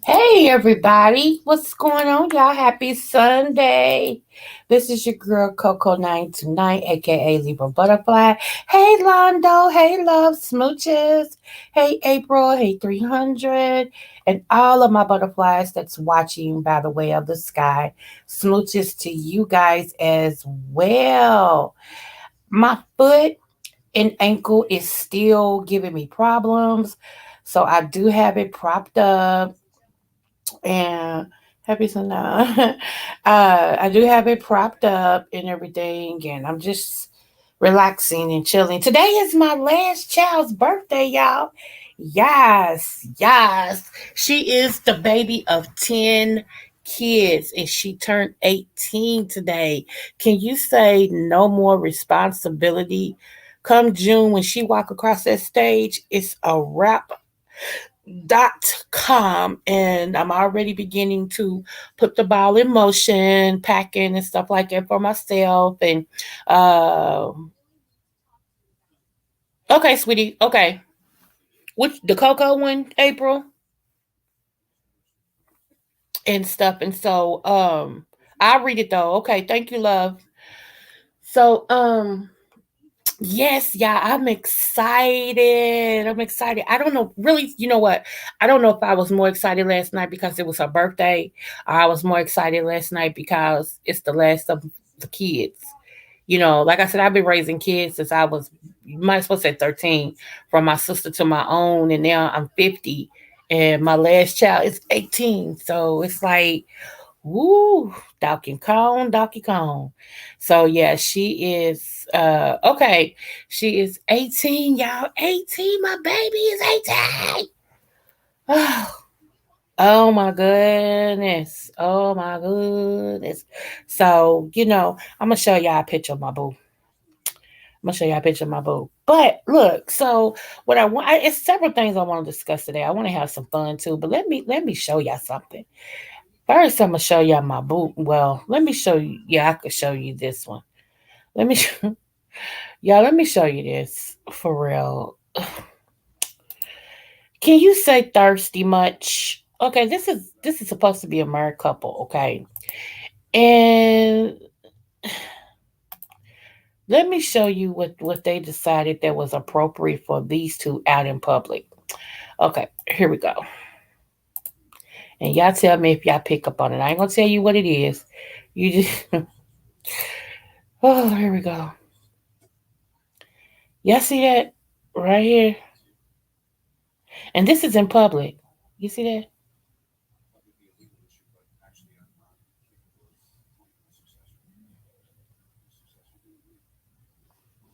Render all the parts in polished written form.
Hey everybody, what's going on, y'all? Happy Sunday. This is your girl coco929, aka Libra Butterfly. Hey Londo, hey Love Smooches, hey April, hey 300, and all of my butterflies that's watching by the way of the sky. Smooches to you guys as well. My foot and ankle is still giving me problems. So I do have it propped up and happy Sunday. I do have it propped up and everything, and I'm just relaxing and chilling. Today is my last child's birthday, y'all. Yes, yes. She is the baby of 10 kids and she turned 18 today. Can you say no more responsibility? Come June, when she walk across that stage, it's a wrap.com, and I'm already beginning to put the ball in motion, packing and stuff like that for myself. And uh okay, sweetie, okay. Which the cocoa one, April, and stuff. And so I'll read it though. Okay, thank you, love. So yes, yeah, I'm excited. I'm excited. I don't know, really, you know what? I don't know if I was more excited last night because it was her birthday, or I was more excited last night because it's the last of the kids. You know, like I said, I've been raising kids since I was, you might as well say 13, from my sister to my own, and now I'm 50, and my last child is 18. So it's like, woo, Donkey Kong, Donkey Kong. So yeah, she is okay. She is 18, y'all. 18, my baby is 18. Oh, oh my goodness. Oh my goodness. So, I'm gonna show y'all a picture of my boo. I'm gonna show y'all a picture of my boo. But look, so what I want, it's several things I want to discuss today. I want to have some fun too, but let me show y'all something. First, I'm gonna show y'all my boot. Well, let me show you. Yeah, I could show you this one. Let me, y'all. Let me show you this for real. Can you say thirsty much? Okay, this is supposed to be a married couple. Okay, and let me show you what they decided that was appropriate for these two out in public. Okay, here we go. And y'all tell me if y'all pick up on it. I ain't gonna tell you what it is. You just oh, here we go. Y'all see that right here? And this is in public. You see that?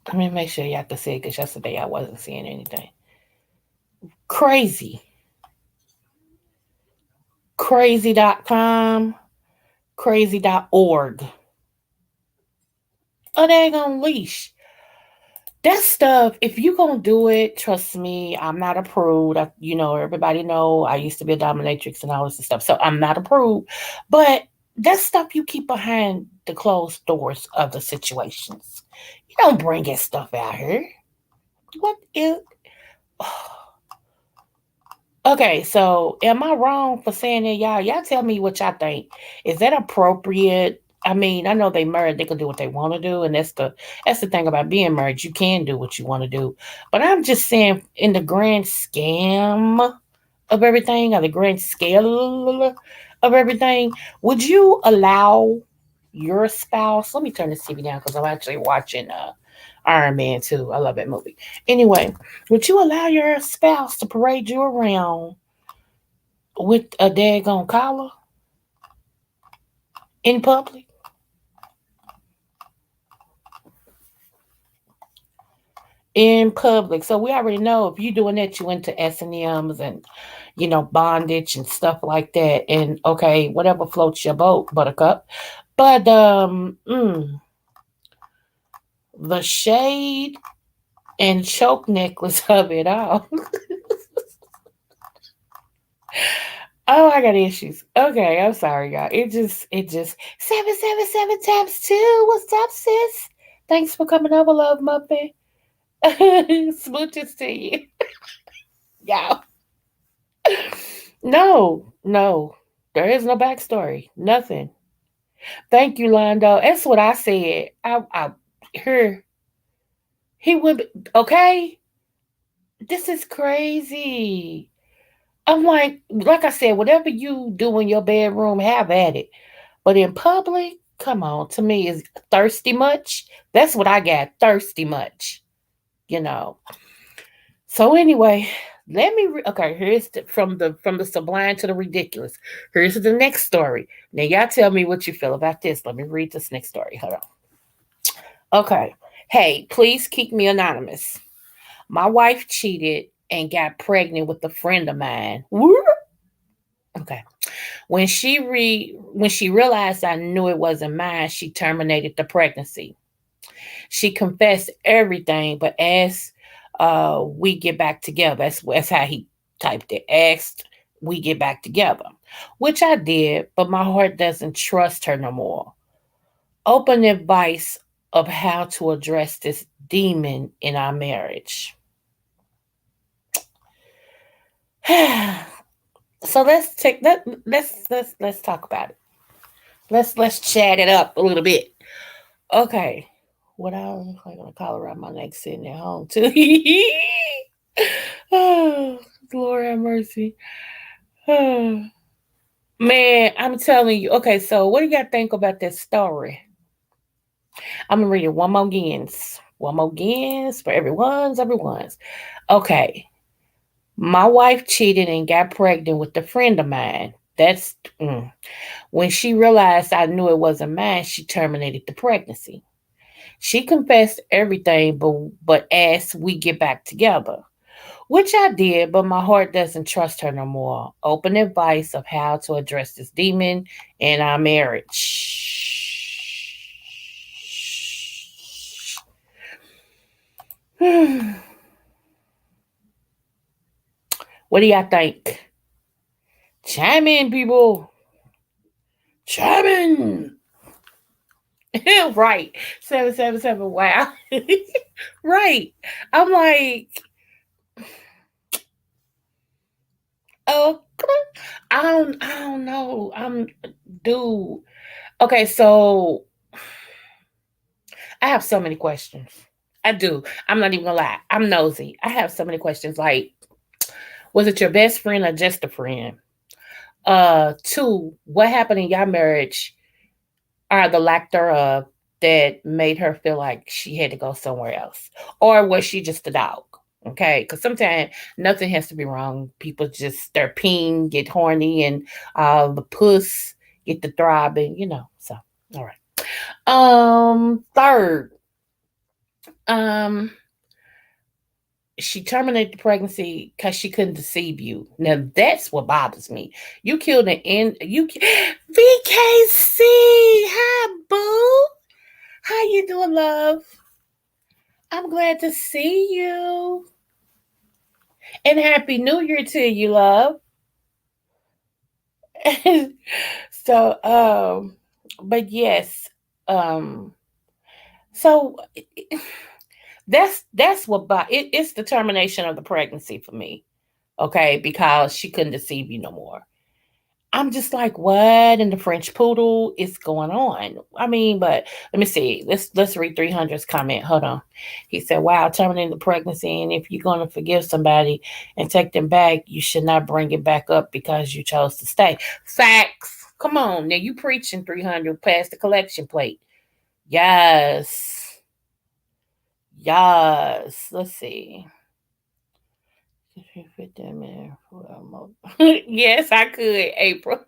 Let me make sure y'all can see it because yesterday I wasn't seeing anything. Crazy. Crazy.com. Crazy.org. Oh, they ain't gonna leash. That stuff, if you gonna do it, trust me, I'm not approved. Everybody know I used to be a dominatrix and all this stuff. So I'm not approved. But that stuff you keep behind the closed doors of the situations. You don't bring that stuff out here. What is Okay, so am I wrong for saying that, y'all? Y'all tell me what y'all think. Is that appropriate? I mean, I know they married, they can do what they want to do, and that's the thing about being married. You can do what you want to do. But I'm just saying, in the grand scam of everything, or the grand scale of everything, would you allow your spouse? Let me turn this TV down because I'm actually watching Iron Man 2. I love that movie. Anyway, would you allow your spouse to parade you around with a daggone collar in public? In public. So we already know if you're doing that, you into S&Ms and bondage and stuff like that. And okay, whatever floats your boat, Buttercup. But the shade and choke necklace of it all. Oh, I got issues. Okay, I'm sorry, y'all. It just 777 times two. What's up, sis? Thanks for coming over, love Muppet. Smooches to you, y'all. No, no, there is no backstory. Nothing. Thank you, Londo. That's what I said. I her he would okay. This is crazy. I'm like I said, whatever you do in your bedroom, have at it. But in public, come on, to me, is thirsty much? That's what I got. Thirsty much. you know. So anyway, okay, here's from the sublime to the ridiculous. Here's the next story. Now y'all tell me what you feel about this. Let me read this next story. Hold on. Okay. Hey, please keep me anonymous. My wife cheated and got pregnant with a friend of mine. Woo! Okay. When she realized I knew it wasn't mine, she terminated the pregnancy. She confessed everything, but asked we get back together. That's how he typed it. Asked we get back together, which I did, but my heart doesn't trust her no more. Open advice of how to address this demon in our marriage. So let's take that. Let's talk about it. Let's chat it up a little bit. Okay. What I'm gonna call around my neck sitting at home too. Oh, Lord have mercy. Oh, man, I'm telling you. Okay, so what do y'all think about this story? I'm gonna read it one more agains. One more agains for everyone's. Okay. My wife cheated and got pregnant with a friend of mine. That's when she realized I knew it wasn't mine, she terminated the pregnancy. She confessed everything, but asked we get back together, which I did, but my heart doesn't trust her no more. Open advice of how to address this demon in our marriage. What do y'all think? Chime in, people. Chime in. Right. 777. Wow. Right. I'm like, oh, I don't know. Dude. Okay, so I have so many questions. I do. I'm not even gonna lie. I'm nosy. I have so many questions. Like, was it your best friend or just a friend? Two, what happened in your marriage or the lack thereof that made her feel like she had to go somewhere else? Or was she just a dog? Okay, because sometimes nothing has to be wrong. People just their peen, get horny, and the puss get the throbbing. So all right. Third, um, she terminated the pregnancy because she couldn't deceive you. Now that's what bothers me. You killed an end. VKC. Hi, boo. How you doing, love? I'm glad to see you. And happy New Year to you, love. so, but yes, um, so that's what it's the termination of the pregnancy for me. Okay, because she couldn't deceive you no more. I'm just like, what in the French poodle is going on? I mean, but let me see. Let's read 300's comment. Hold on. He said, "Wow, terminating the pregnancy, and if you're going to forgive somebody and take them back, you should not bring it back up because you chose to stay." Facts. Come on, now you preaching 300 past the collection plate. Yes, yes. Let's see. Yes, I could, April.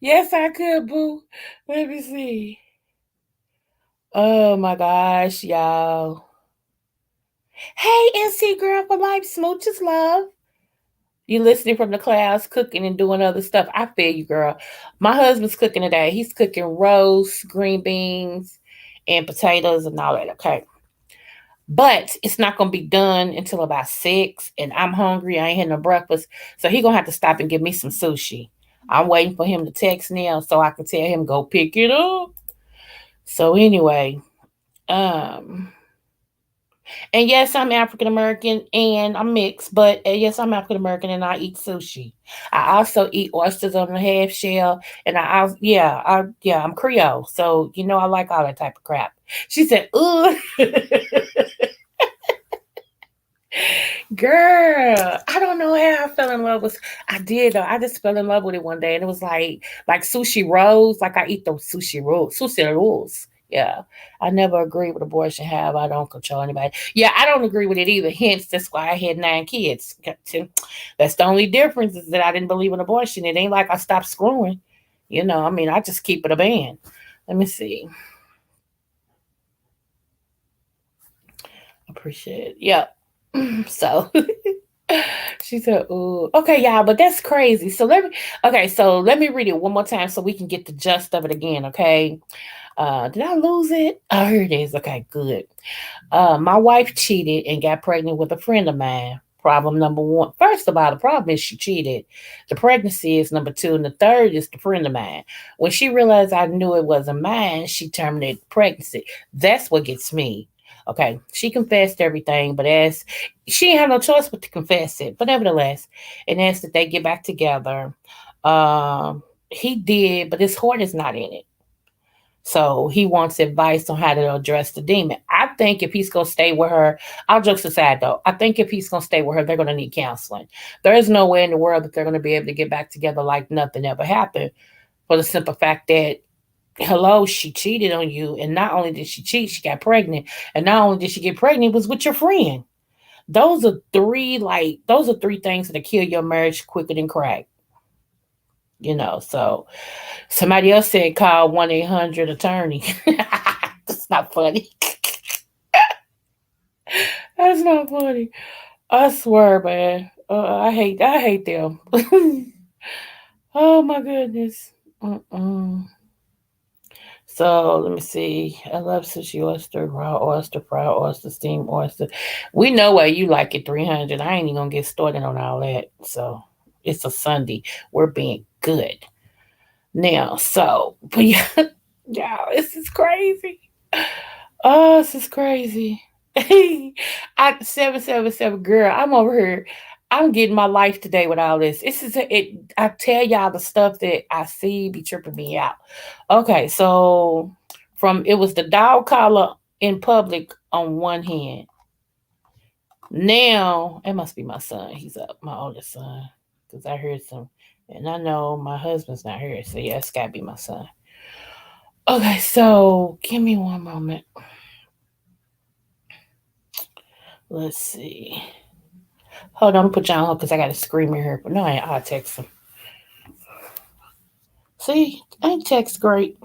Yes, I could, boo. Let me see. Oh my gosh, y'all. Hey, NC girl for life, smooches love. You listening from the clouds, cooking and doing other stuff. I feel you, girl. My husband's cooking today. He's cooking roast, green beans, and potatoes and all that. Okay. But it's not gonna be done until about 6, and I'm hungry. I ain't had no breakfast. So he gonna have to stop and get me some sushi. I'm waiting for him to text now so I can tell him go pick it up. So anyway, um, and yes, I'm African American and I'm mixed, but yes, I'm African American and I eat sushi. I also eat oysters on the half shell, and I'm Creole, so I like all that type of crap. She said, "Ooh, girl, I don't know how I fell in love with. I did though. I just fell in love with it one day, and it was like sushi rolls. Like I eat those sushi rolls, sushi rolls. Yeah. I never agree with abortion. Have I don't control anybody. Yeah, I don't agree with it either. Hence, that's why I had 9 kids. That's the only difference is that I didn't believe in abortion. It ain't like I stopped screwing. I mean, I just keep it a band. Let me see. Appreciate it. Yep. So she said, "Ooh, okay, y'all, but that's crazy." So let me read it one more time so we can get the gist of it again. Okay. Did I lose it? Oh, here it is. Okay, good. My wife cheated and got pregnant with a friend of mine. Problem number one. First of all, the problem is she cheated. The pregnancy is number two, and the third is the friend of mine. When she realized I knew it wasn't mine, she terminated the pregnancy. That's what gets me. Okay, she confessed everything, but as she had no choice but to confess it, but nevertheless, and asked that they get back together. He did, but his heart is not in it. So he wants advice on how to address the demon. I think if he's going to stay with her, all jokes aside though, I think if he's going to stay with her, they're going to need counseling. There is no way in the world that they're going to be able to get back together like nothing ever happened for the simple fact that, hello, she cheated on you. And not only did she cheat, she got pregnant. And not only did she get pregnant, it was with your friend. Those are three things that kill your marriage quicker than crack. So somebody else said call 1-800 attorney. That's not funny. That's not funny. I swear, man. I hate them. Oh my goodness. Mm-mm. So let me see. I love sushi oyster, raw oyster, fried oyster, steamed oyster. We know why you like it 300. I ain't even gonna get started on all that. So it's a Sunday. We're being good. Now, but yeah, yeah, this is crazy. Oh, this is crazy. I 777 girl. I'm over here. I'm getting my life today with all this. This is it. I tell y'all the stuff that I see be tripping me out. Okay, so from it was the dog collar in public on one hand. Now it must be my son. He's up, my oldest son, because I heard some, and I know my husband's not here, so yeah, it's gotta be my son. Okay, so give me one moment. Let's see. Hold on, put y'all on because I got to scream in here. But no, I'll text him. See, ain't text great.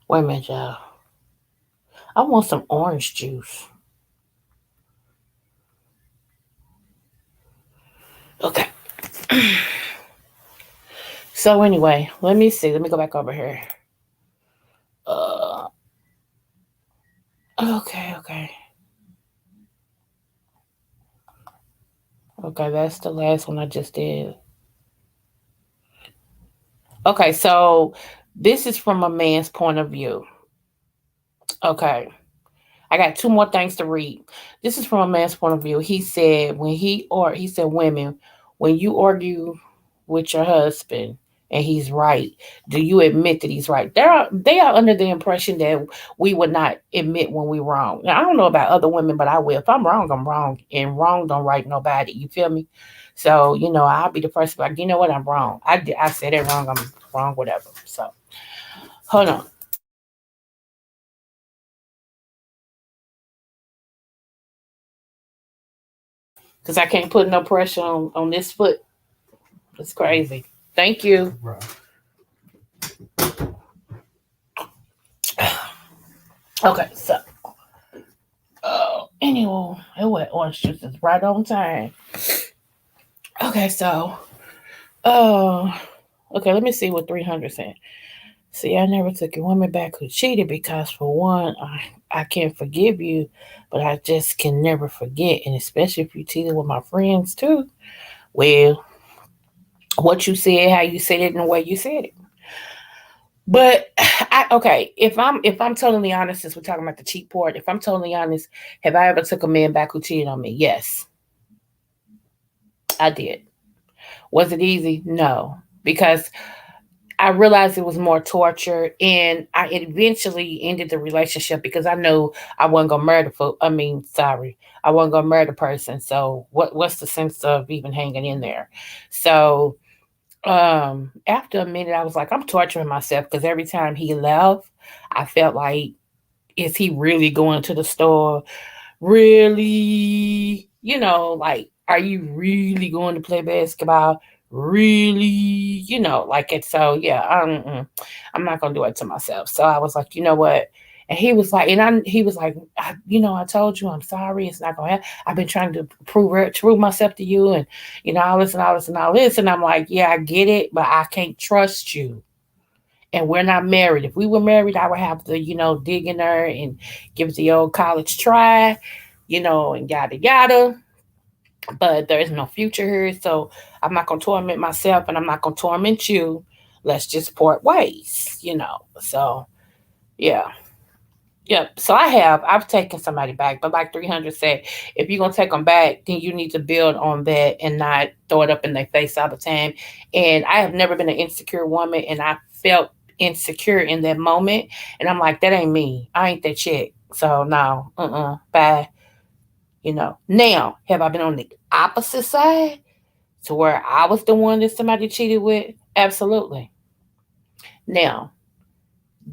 Wait a minute, y'all. I want some orange juice. Okay. So anyway, let me see. Let me go back over here. Uh, okay. Okay, that's the last one I just did. Okay, so this is from a man's point of view. Okay. I got two more things to read. This is from a man's point of view. He said he said women, when you argue with your husband and he's right, do you admit that he's right? They are under the impression that we would not admit when we're wrong. Now I don't know about other women, but I will. If I'm wrong, I'm wrong. And wrong don't right nobody. You feel me? So, I'll be the first to be like, you know what, I'm wrong. I said it wrong, I'm wrong, whatever. So hold on. Because I can't put no pressure on this foot. It's crazy. Thank you. Okay, so anyway, it went orange juice is right on time. Okay, so uh okay, let me see what 300 said. See, I never took a woman back who cheated because for one, I can't forgive you, but I just can never forget, and especially if you cheated with my friends too. Well, what you said, how you said it, and the way you said it. But if I'm totally honest, since we're talking about the cheat part, if I'm totally honest, have I ever took a man back who cheated on me? Yes, I did. Was it easy? No, because I realized it was more torture, and I eventually ended the relationship because I knew I wasn't gonna murder for. I mean, sorry, I wasn't gonna murder person. So what's the sense of even hanging in there? So after a minute, I was like, I'm torturing myself because every time he left, I felt like, is he really going to the store? Really, like, are you really going to play basketball? Really, like it. So yeah, I'm not gonna do it to myself. So I was like, you know what? And he was like, he was like, I told you, I'm sorry. It's not gonna happen. I've been trying to prove myself to you, and all this and all this and all this. And I'm like, yeah, I get it, but I can't trust you. And we're not married. If we were married, I would have to, dig in there and give it the old college try, and yada yada. But there is no future here, so I'm not gonna torment myself, and I'm not gonna torment you. Let's just part ways. So yeah, yeah. So I've taken somebody back, but like 300 said, if you're gonna take them back, then you need to build on that and not throw it up in their face all the time. And I have never been an insecure woman, and I felt insecure in that moment, and I'm like, that ain't me. I ain't that chick. So no, bye. Now, have I been on the opposite side to where I was the one that somebody cheated with? Absolutely. Now,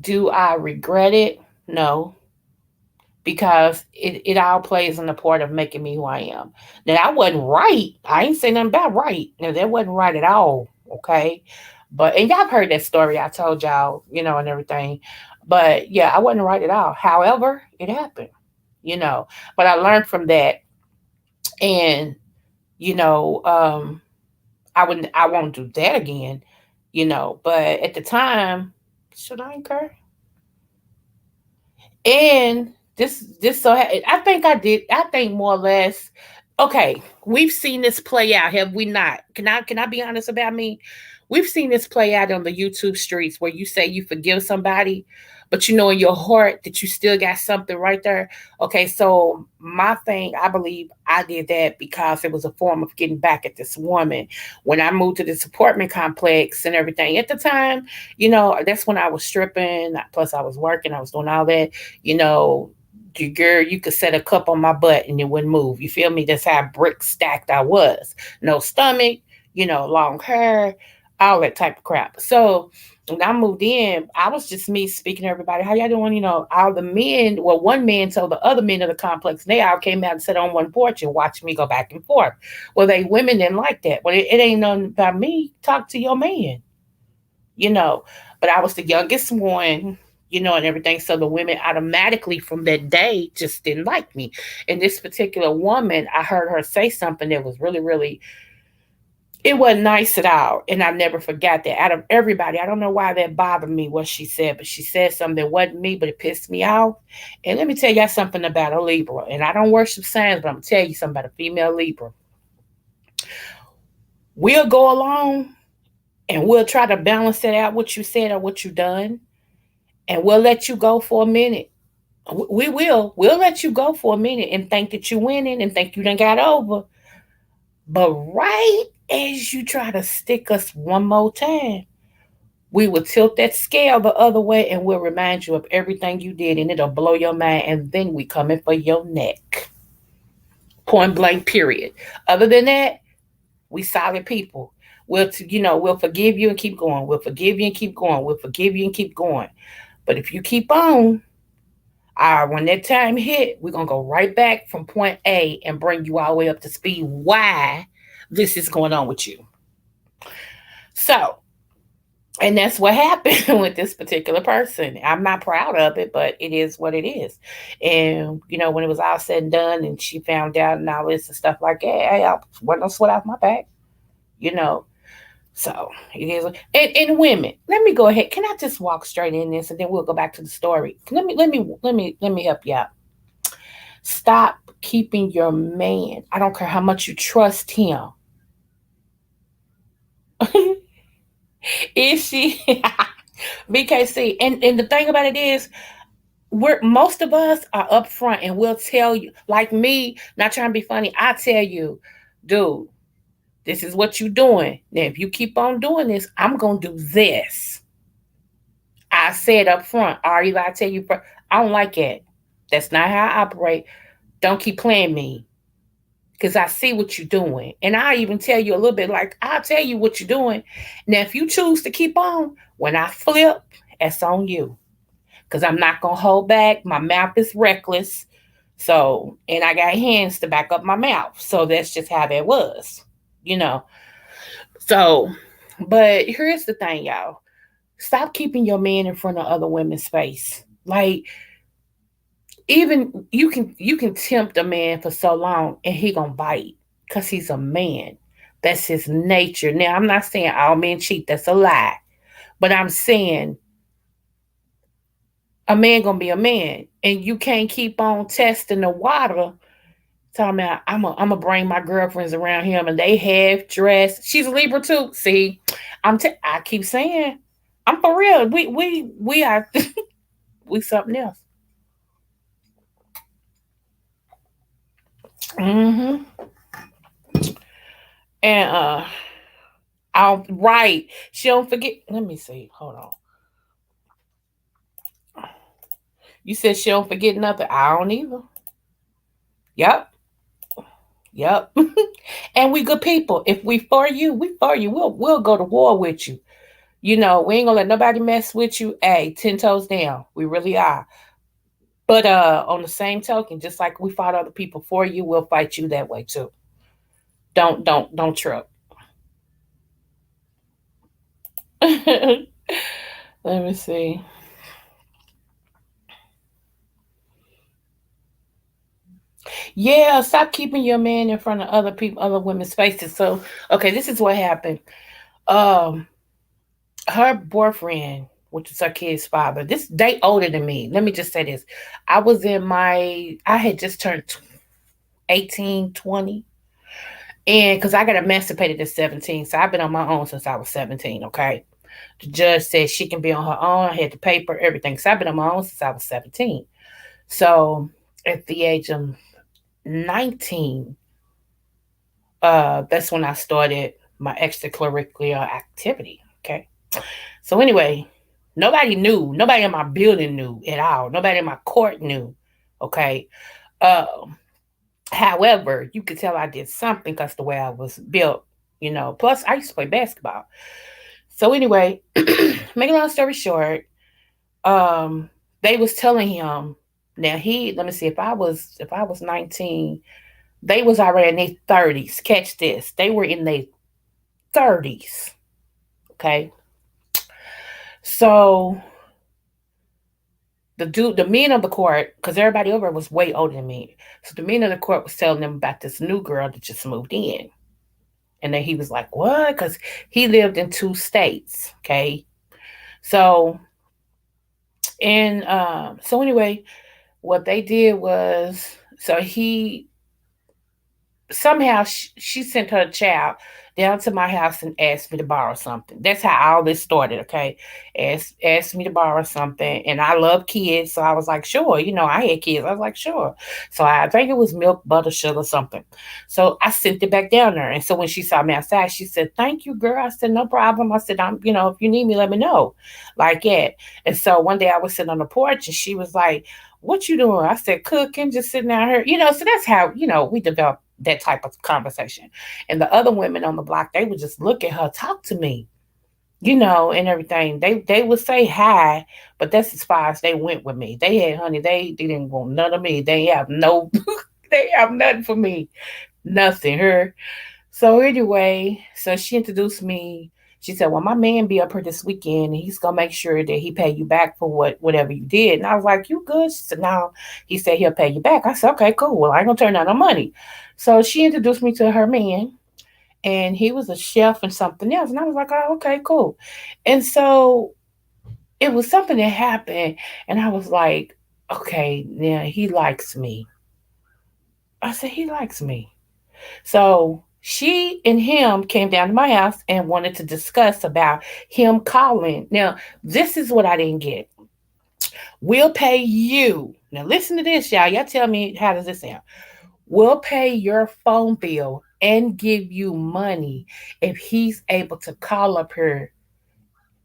do I regret it? No, because it all plays in the part of making me who I am. Now, I wasn't right. I ain't saying nothing about right. Now, that wasn't right at all. Okay. But, and y'all heard that story I told y'all, and everything. But yeah, I wasn't right at all. However, it happened, you know. But I learned from that. And, you know, um, I won't do that again. But at the time, should I incur? And this so I think I did. I think more or less. Okay, we've seen this play out, have we not? Can I be honest about me? We've seen this play out on the YouTube streets where you say you forgive somebody, but you know in your heart that you still got something right there. Okay, so my thing, I believe I did that because it was a form of getting back at this woman. When I moved to this apartment complex and everything at the time, that's when I was stripping. Plus, I was working. I was doing all that. You know, girl, you could set a cup on my butt and it wouldn't move. You feel me? That's how brick stacked I was. No stomach, long hair, all that type of crap. So when I moved in, I was just me speaking to everybody. How y'all doing? All the men, well, one man told the other men of the complex, they all came out and sat on one porch and watched me go back and forth. Well, they women didn't like that. Well, it ain't nothing about me. Talk to your man, you know. But I was the youngest one, and everything. So the women automatically from that day just didn't like me. And this particular woman, I heard her say something that was really, really, it wasn't nice at all. And I never forgot that. Out of everybody, I don't know why that bothered me, what she said, but she said something that wasn't me, but it pissed me off. And let me tell y'all something about a Libra. And I don't worship signs, but I'm going to tell you something about a female Libra. We'll go along and we'll try to balance it out, what you said or what you done, and we'll let you go for a minute. We'll let you go for a minute and think that you're winning and think you done got over. But right as you try to stick us one more time, we will tilt that scale the other way and we'll remind you of everything you did and it'll blow your mind. And then we coming for your neck. Point blank, period. Other than that, we solid people. We'll forgive you and keep going. We'll forgive you and keep going. We'll forgive you and keep going. But if you keep on, when that time hit, we're gonna go right back from point A and bring you all the way up to speed. Why this is going on with you? So, and that's what happened with this particular person. I'm not proud of it, but it is what it is. And when it was all said and done, and she found out and all this and stuff like that, hey, I wasn't no sweat off my back. You know, So it is. And women, let me go ahead. Can I just walk straight in this, and then we'll go back to the story? Let me help you out. Stop keeping your man. I don't care how much you trust him. Is she BKC? And the thing about it is, most of us are upfront, and we'll tell you. Like me, not trying to be funny. I tell you, dude, this is what you're doing. Now, if you keep on doing this, I'm gonna do this. I said up front, Ari, I tell you, I don't like it. That's not how I operate. Don't keep playing me because I see what you're doing. And I even tell you a little bit like, I'll tell you what you're doing. Now, if you choose to keep on, when I flip, that's on you because I'm not going to hold back. My mouth is reckless. So, and I got hands to back up my mouth. So that's just how that was, you know. So, but here's the thing, y'all. Stop keeping your man in front of other women's face. Like, even you can tempt a man for so long and he gonna bite because he's a man. That's his nature. Now I'm not saying all men cheat, that's a lie. But I'm saying a man gonna be a man. And you can't keep on testing the water. Talking about I'm gonna bring my girlfriends around him and they half dressed. She's a Libra too. See, I keep saying I'm for real. We are we something else. Hmm. And I'll right. She don't forget. Let me see. Hold on. You said she don't forget nothing. I don't either. Yep. Yep. And we good people. If we for you, we for you. We'll go to war with you. You know, we ain't gonna let nobody mess with you. Hey, 10 toes down. We really are. But on the same token, just like we fought other people for you, we'll fight you that way too. Don't trip. Let me see. Yeah, stop keeping your man in front of other people, other women's faces. So, okay, this is what happened. Um, her boyfriend, which is her kid's father, this they older than me. Let me just say this. I had just turned 18, 20. And because I got emancipated at 17. So I've been on my own since I was 17, okay? The judge said she can be on her own. I had the paper, everything. So I've been on my own since I was 17. So at the age of 19, that's when I started my extracurricular activity. Okay. So anyway, nobody knew. Nobody in my building knew at all. Nobody in my court knew. Okay. Uh, However, you could tell I did something because the way I was built, you know. Plus, I used to play basketball. So anyway, make a long story short, um, they was telling him. Now he, let me see, if I was 19, they was already in their 30s. Catch this, they were in their 30s. Okay, so the men of the court, because everybody over was way older than me. So the men of the court was telling them about this new girl that just moved in. And then he was like, what? Because he lived in 2 states. Okay. So, and so anyway, what they did was, so he somehow she sent her child down to my house and asked me to borrow something. That's how all this started, okay? Asked me to borrow something, and I love kids, so I was like, sure. You know, I had kids. I was like, sure. So I think it was milk, butter, sugar, something. So I sent it back down there, and so when she saw me outside, she said, "Thank you, girl." I said, "No problem." I said, if you need me, let me know." Like that. And so one day I was sitting on the porch, and she was like, "What you doing?" I said, "Cooking, just sitting out here." So that's how we developed that type of conversation. And the other women on the block, they would just look at her, talk to me, and everything. They would say hi, but that's as far as they went with me. They had honey, they didn't want none of me. They have no they have nothing for me. Nothing. Her. So anyway, so she introduced me. She said, "Well, my man be up here this weekend, and he's gonna make sure that he pay you back for whatever you did." And I was like, "You good?" She said, "No." He said he'll pay you back. I said, "Okay, cool. Well, I ain't gonna turn down no money." So she introduced me to her man, and he was a chef and something else. And I was like, "Oh, okay, cool." And so it was something that happened, and I was like, "Okay, yeah, he likes me." I said, "He likes me." So she and him came down to my house and wanted to discuss about him calling. Now, this is what I didn't get. We'll pay you. Now, listen to this, y'all. Y'all tell me, how does this sound? We'll pay your phone bill and give you money if he's able to call up here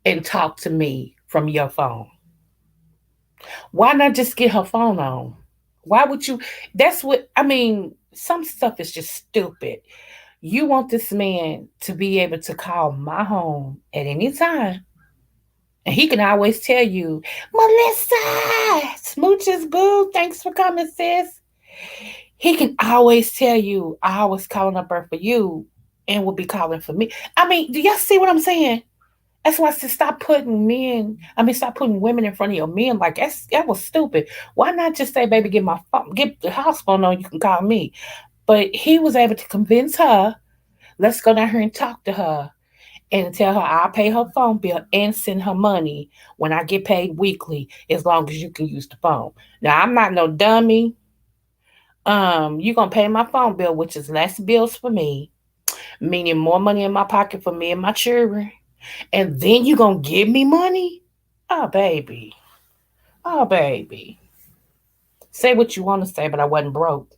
and talk to me from your phone? Why not just get her phone on? Why would you? That's what I mean. Some stuff is just stupid. You want this man to be able to call my home at any time, and he can always tell you, Melissa, smooches boo, thanks for coming, sis. He can always tell you, I was calling up her for you and will be calling for me. I mean, do y'all see what I'm saying? That's why I said stop putting women in front of your men. Like that was stupid. Why not just say, baby, get my phone, get the house phone on, you can call me. But he was able to convince her, let's go down here and talk to her and tell her I'll pay her phone bill and send her money when I get paid weekly, as long as you can use the phone. Now I'm not no dummy. You're gonna pay my phone bill, which is less bills for me, meaning more money in my pocket for me and my children. And then you gonna give me money? Oh baby. Oh baby. Say what you want to say, but I wasn't broke.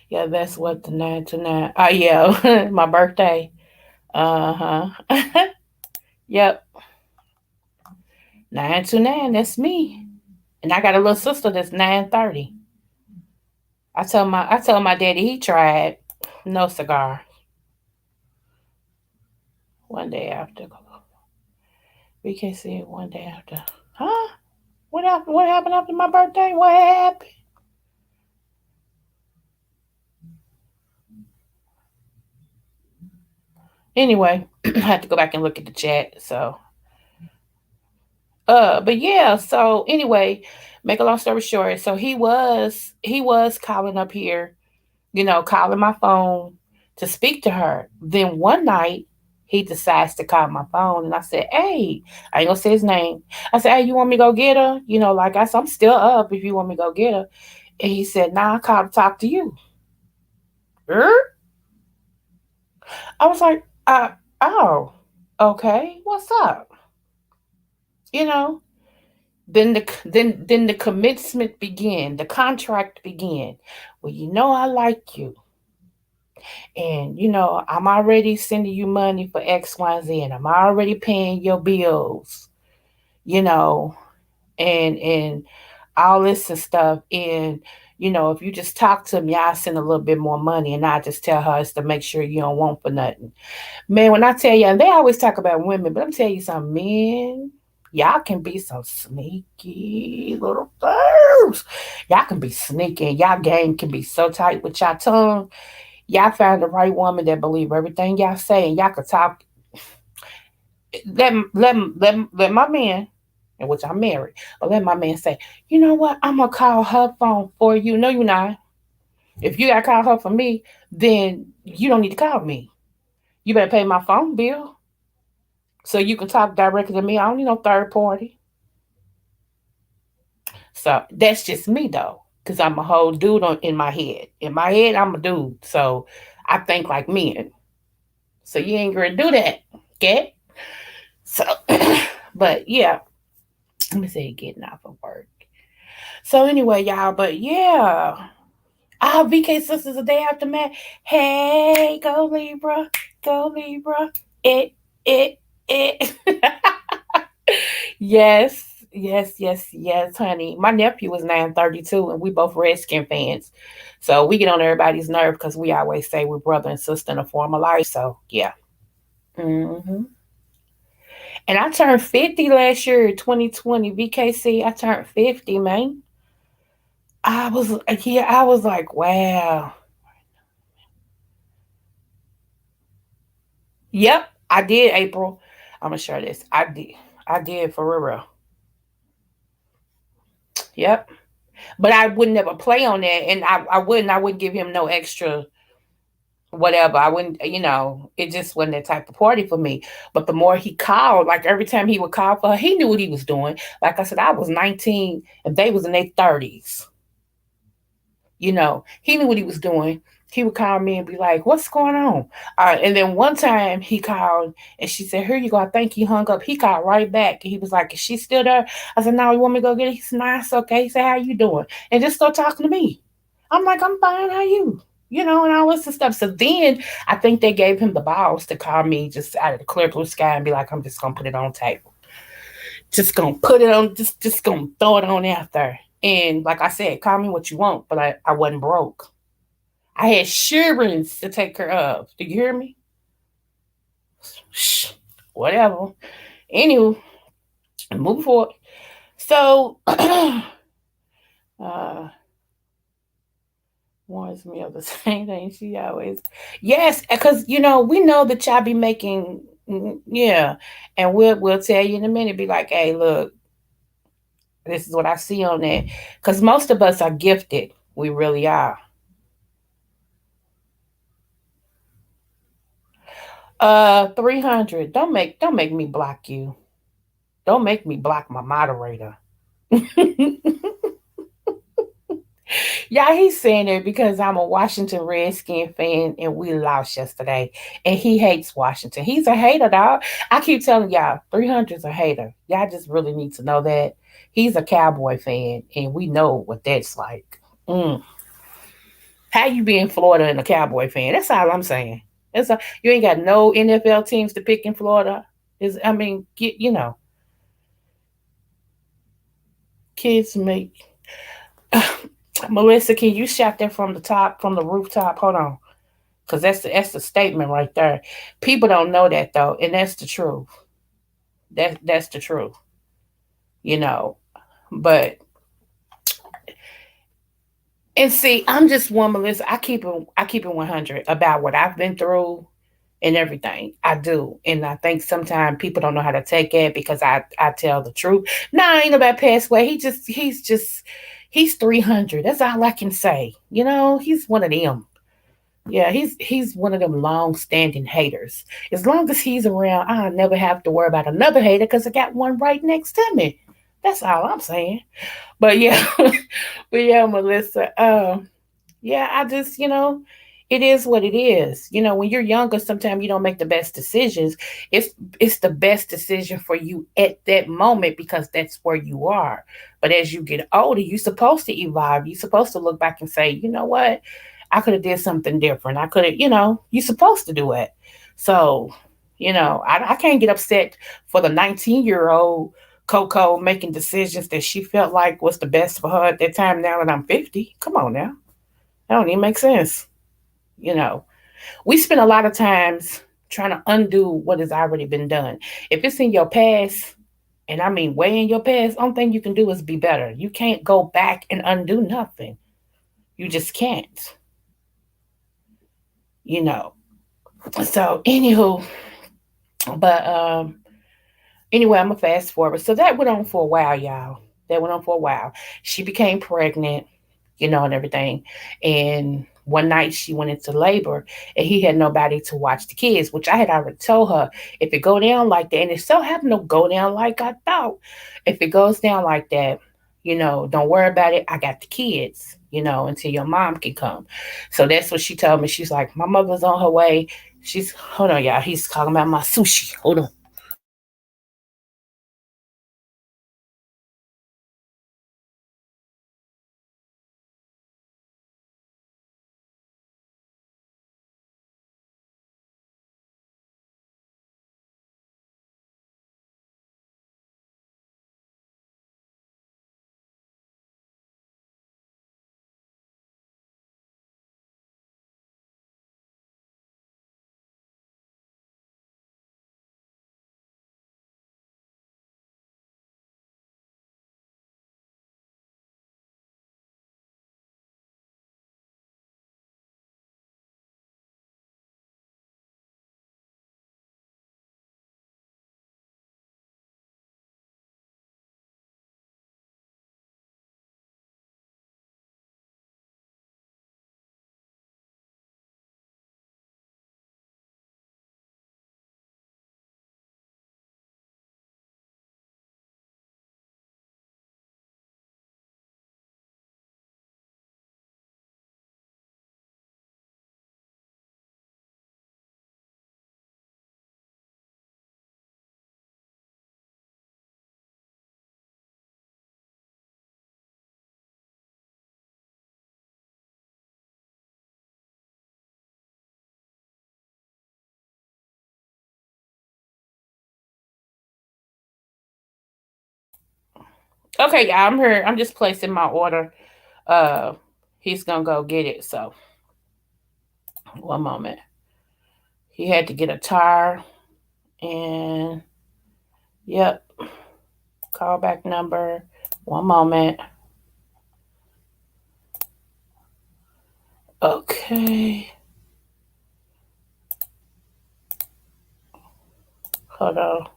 Yeah, that's what the 929. Oh yeah, my birthday. Uh-huh. Yep. 929, that's me. And I got a little sister that's 930. I told my daddy he tried. No cigar. One day after. We can see it one day after. Huh? What happened after my birthday? What happened? Anyway, I had to go back and look at the chat. So but yeah, so anyway, make a long story short, so he was calling up here, calling my phone to speak to her. Then one night he decides to call my phone and I said, hey, I ain't gonna say his name. I said, hey, you want me to go get her? Like I said, I'm still up if you want me to go get her. And he said, nah, I called to talk to you. Er? I was like, oh, okay, what's up? You know, then the commencement began, the contract began. Well, I like you, and I'm already sending you money for X, Y, and Z, and I'm already paying your bills, you know, and all this and stuff. And if you just talk to me, I'll send a little bit more money, and I just tell her it's to make sure you don't want for nothing. Man, when I tell you, and they always talk about women, but I'm telling you something, men, y'all can be some sneaky little birds. Y'all can be sneaky, and y'all game can be so tight with y'all tongue. Y'all find the right woman that believe everything y'all say, and y'all can talk. Let my man, in which I'm married, but let my man say, you know what? I'm gonna call her phone for you. No, you're not. If you gotta call her for me, then you don't need to call me. You better pay my phone bill so you can talk directly to me. I don't need no third party. So that's just me though, because I'm a whole dude in my head. In my head, I'm a dude. So I think like men. So you ain't gonna do that. Okay? So but yeah, let me say getting off of work. So anyway, y'all, but yeah. VK Sisters a day after man. Hey, go Libra. Go Libra. It it. Yes, yes, honey. My nephew was 932, and we both Redskin fans. So we get on everybody's nerve because we always say we're brother and sister in a form of life. So yeah. hmm And I turned 50 last year, 2020. VKC, I turned 50, man. I was like, wow. Yep, I did, April. I'm gonna share this. I did for real. Yep. But I would never play on that, and I wouldn't give him no extra whatever. I wouldn't, it just wasn't that type of party for me. But the more he called, like every time he would call for her, he knew what he was doing. Like I said, I was 19 and they was in their 30s. He knew what he was doing. He would call me and be like, what's going on? And then one time he called and she said, here you go. I think he hung up. He called right back. And he was like, is she still there? I said, no, you want me to go get it? He said, nah, it's okay. He said, how you doing? And just start talking to me. I'm like, I'm fine. How you? and all this stuff. So then I think they gave him the balls to call me just out of the clear blue sky and be like, I'm just gonna put it on tape. Just gonna put it on, just gonna throw it on out there. And like I said, call me what you want, but I wasn't broke. I had insurance to take care of. Do you hear me? Shh, whatever. Anywho, moving forward. So uh warns me of the same thing she always. Yes, because we know that y'all be making, yeah, and we'll tell you in a minute. Be like, hey, look, this is what I see on that. Because most of us are gifted. We really are. 300. Don't make me block you. Don't make me block my moderator. Yeah, he's saying it because I'm a Washington Redskin fan and we lost yesterday. And he hates Washington. He's a hater, dog. I keep telling y'all, 300's a hater. Y'all just really need to know that. He's a Cowboy fan and we know what that's like. Mm. How you be in Florida and a Cowboy fan? That's all I'm saying. You ain't got no NFL teams to pick in Florida. Kids make. Melissa, can you shout that from the top, from the rooftop? Hold on, because that's the statement right there. People don't know that though, and that's the truth. That's the truth, you know. But and see, I'm just one, Melissa. I keep it 100 about what I've been through and everything. I do, and I think sometimes people don't know how to take it because I tell the truth. Nah, ain't nobody passed away. He's 300. That's all I can say. He's one of them. Yeah, he's one of them long standing haters. As long as he's around, I never have to worry about another hater because I got one right next to me. That's all I'm saying. But yeah, but yeah, Melissa. Yeah, I just, it is what it is. When you're younger, sometimes you don't make the best decisions. It's the best decision for you at that moment because that's where you are. But as you get older, you're supposed to evolve. You're supposed to look back and say, you know what? I could have did something different. I could have, you're supposed to do it. So, I can't get upset for the 19-year-old Coco making decisions that she felt like was the best for her at that time now that I'm 50. Come on now. That don't even make sense. You know, we spend a lot of times trying to undo what has already been done. If it's in your past, and I mean way in your past, only thing you can do is be better. You can't go back and undo nothing. You just can't, you know. So anywho, but anyway, I'm gonna fast forward. So that went on for a while, y'all. That went on for a while. She became pregnant, and everything. And one night she went into labor and he had nobody to watch the kids, which I had already told her if it go down like that, and it so happened to go down like I thought. If it goes down like that, don't worry about it. I got the kids, until your mom can come. So that's what she told me. She's like, my mother's on her way. She's hold on, y'all. He's calling about my sushi. Hold on. Okay, yeah, I'm here. I'm just placing my order. Uh, he's gonna go get it. So one moment. He had to get a tire, and yep, callback number. One moment. Okay, hold on.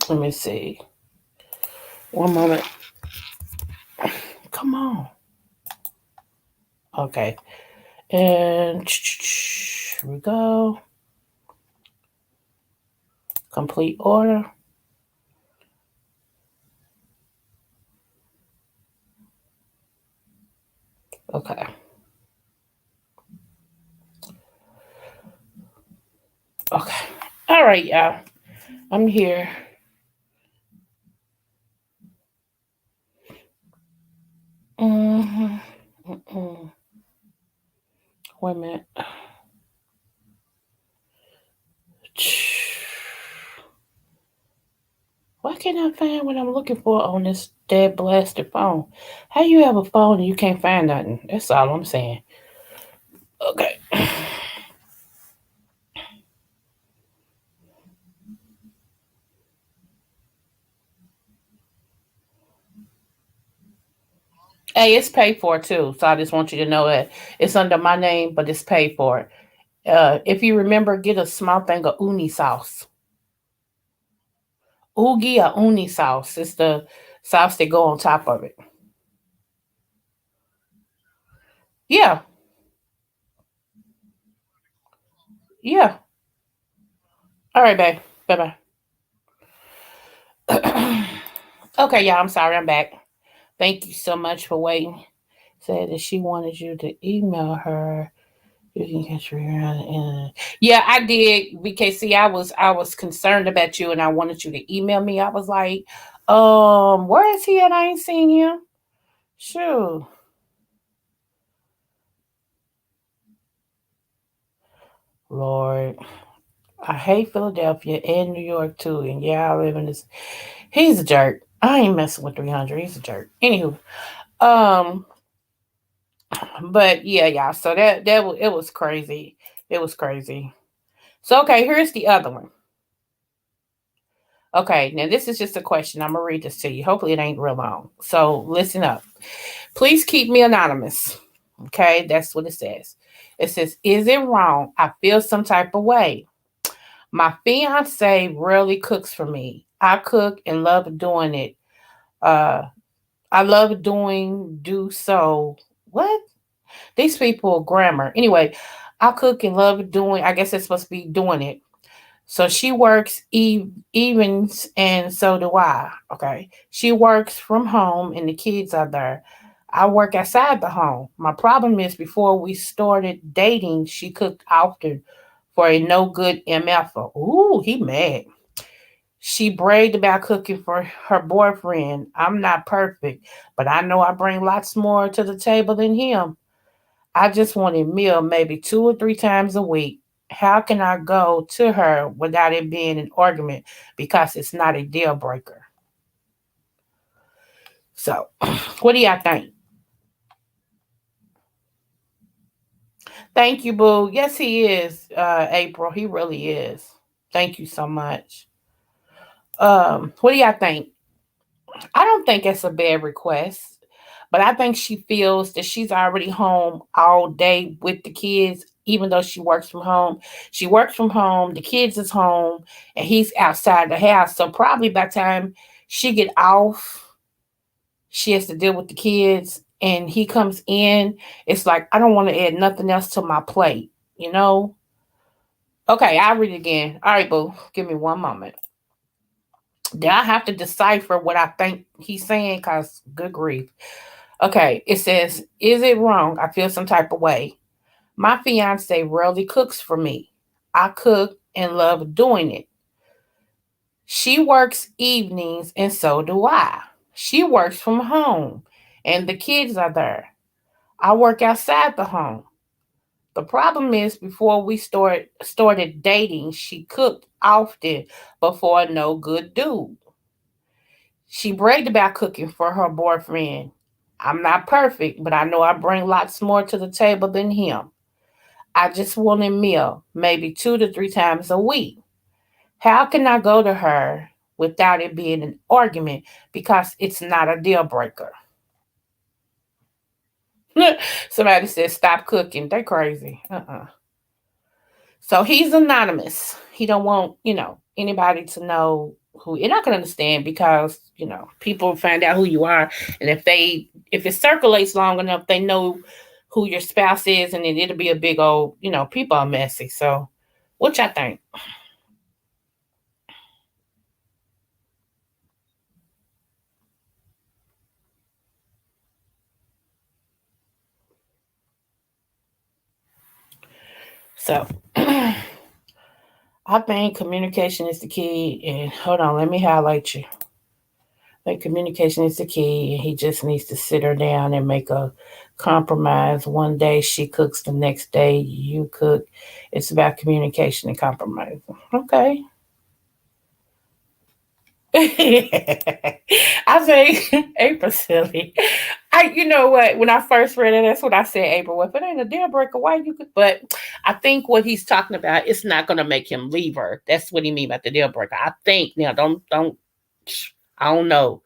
Let me see. One moment. Come on. Okay, and here we go. Complete order. Okay. Okay. All right, y'all. I'm here. Mm-hmm. Mm-mm. Wait a minute. Why can't I find what I'm looking for on this dead blasted phone? How you have a phone and you can't find nothing? That's all I'm saying. Okay. Hey, it's paid for too. So I just want you to know that it's under my name, but it's paid for. If you remember, get a small thing of uni sauce. Oogie or uni sauce. It's the sauce that go on top of it. Yeah, yeah. All right, babe. Bye bye. Okay, y'all. I'm sorry. I'm back. Thank you so much for waiting. Said that she wanted you to email her. You can catch her around. Yeah, I did because see, I was concerned about you, and I wanted you to email me. I was like, where is he at? I ain't seen him. Sure, Lord, I hate Philadelphia and New York too. And yeah, I live in this. He's a jerk. I ain't messing with 300. He's a jerk. Anywho, um, but yeah, yeah. So it was crazy. It was crazy. So okay, here's the other one. Okay, now this is just a question. I'm gonna read this to you. Hopefully, it ain't real long. So listen up. Please keep me anonymous. Okay, that's what it says. It says, "Is it wrong? I feel some type of way. My fiance rarely cooks for me. I cook and love doing it. Uh, I love do so. What? These people grammar. Anyway, I cook and love doing. I guess it's supposed to be doing it. So she works evens, and so do I. Okay. She works from home, and the kids are there. I work outside the home. My problem is before we started dating, she cooked often for a no good MF. Ooh, he mad. She bragged about cooking for her boyfriend. I'm not perfect, but I know I bring lots more to the table than him. I just want a meal maybe 2 or 3 times a week. How can I go to her without it being an argument because it's not a deal breaker? So, what do y'all think? Thank you, Boo. Yes, he is, April. He really is. Thank you so much. What do y'all think? I don't think it's a bad request, but I think she feels that she's already home all day with the kids, even though she works from home. She works from home, the kids is home, and he's outside the house. So probably by the time she get off, she has to deal with the kids, and he comes in. It's like I don't want to add nothing else to my plate, you know. Okay, I'll read it again. All right, boo. Give me one moment. Then I have to decipher what I think he's saying because good grief. Okay, it says, "Is it wrong? I feel some type of way. My fiance rarely cooks for me. I cook and love doing it. She works evenings and so do I. She works from home and the kids are there. I work outside the home. The problem is before we started dating, she cooked often before a no good dude. She bragged about cooking for her boyfriend. I'm not perfect, but I know I bring lots more to the table than him. I just want a meal, maybe 2 to 3 times a week. How can I go to her without it being an argument? Because it's not a deal breaker. Somebody said stop cooking. They crazy. So he's anonymous. He don't want, anybody to know who, and I can understand because, people find out who you are. And if it circulates long enough, they know who your spouse is, and then it'll be a big old, people are messy. So what y'all think? So I think communication is the key. And hold on, let me highlight you. I think communication is the key. And he just needs to sit her down and make a compromise. One day she cooks, the next day you cook. It's about communication and compromise. Okay. I say April silly. You know what? When I first read it, that's what I said. April, well, if it ain't a deal breaker, why you could? But I think what he's talking about, it's not going to make him leave her. That's what he mean by the deal breaker. I think now. Don't. I don't know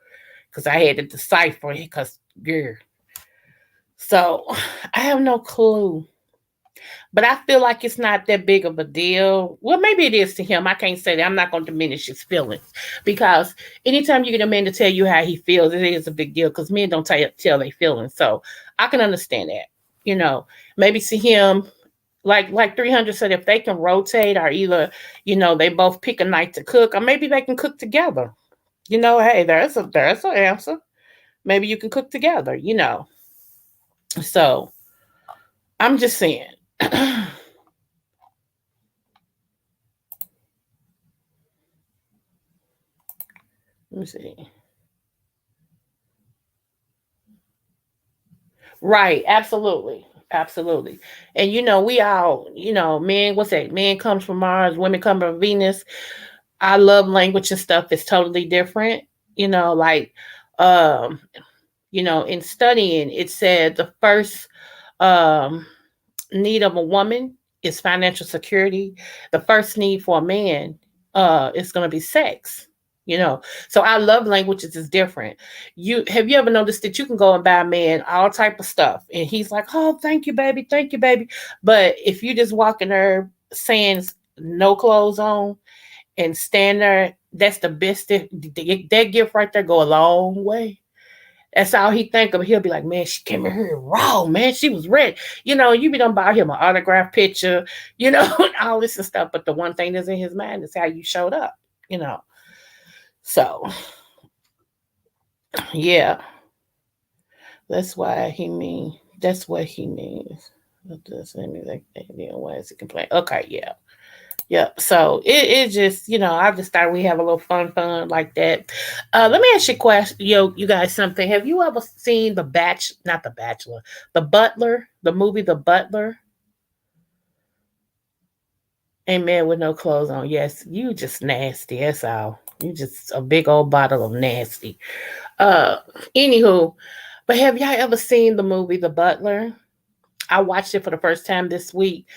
because I had to decipher it because yeah. So I have no clue. But I feel like it's not that big of a deal. Well, maybe it is to him. I can't say that. I'm not going to diminish his feelings because anytime you get a man to tell you how he feels, it is a big deal because men don't tell their feelings. So I can understand that. You know, maybe to him, like 300 said, if they can rotate or either, they both pick a night to cook, or maybe they can cook together. Hey, there's an answer. Maybe you can cook together. So I'm just saying. Let me see. Right, absolutely. Absolutely. And we all, men, what's that? Men comes from Mars, women come from Venus. I love language and stuff. It's totally different. Like um, in studying, it said the first um need of a woman is financial security. The first need for a man is going to be sex. You know, so I love languages is different. You ever noticed that you can go and buy a man all type of stuff, and he's like, "Oh, thank you, baby." But if you just walk in there saying no clothes on and stand there, that's the best. That gift right there go a long way. That's all he think of. He'll be like, man, she came in here raw, man. She was red. You be done buy him an autograph picture, all this and stuff. But the one thing that's in his mind is how you showed up, you know. So yeah, that's why he mean. That's what he means. What does that mean? Like, why is he complain? Okay, yeah. Yep. So it just, I just thought we have a little fun like that. Let me ask you a question, you guys something. Have you ever seen not the Bachelor, the Butler, the movie The Butler? A man with no clothes on. Yes, you just nasty. That's all. You just a big old bottle of nasty. Uh, Anywho, but have y'all ever seen the movie The Butler? I watched it for the first time this week.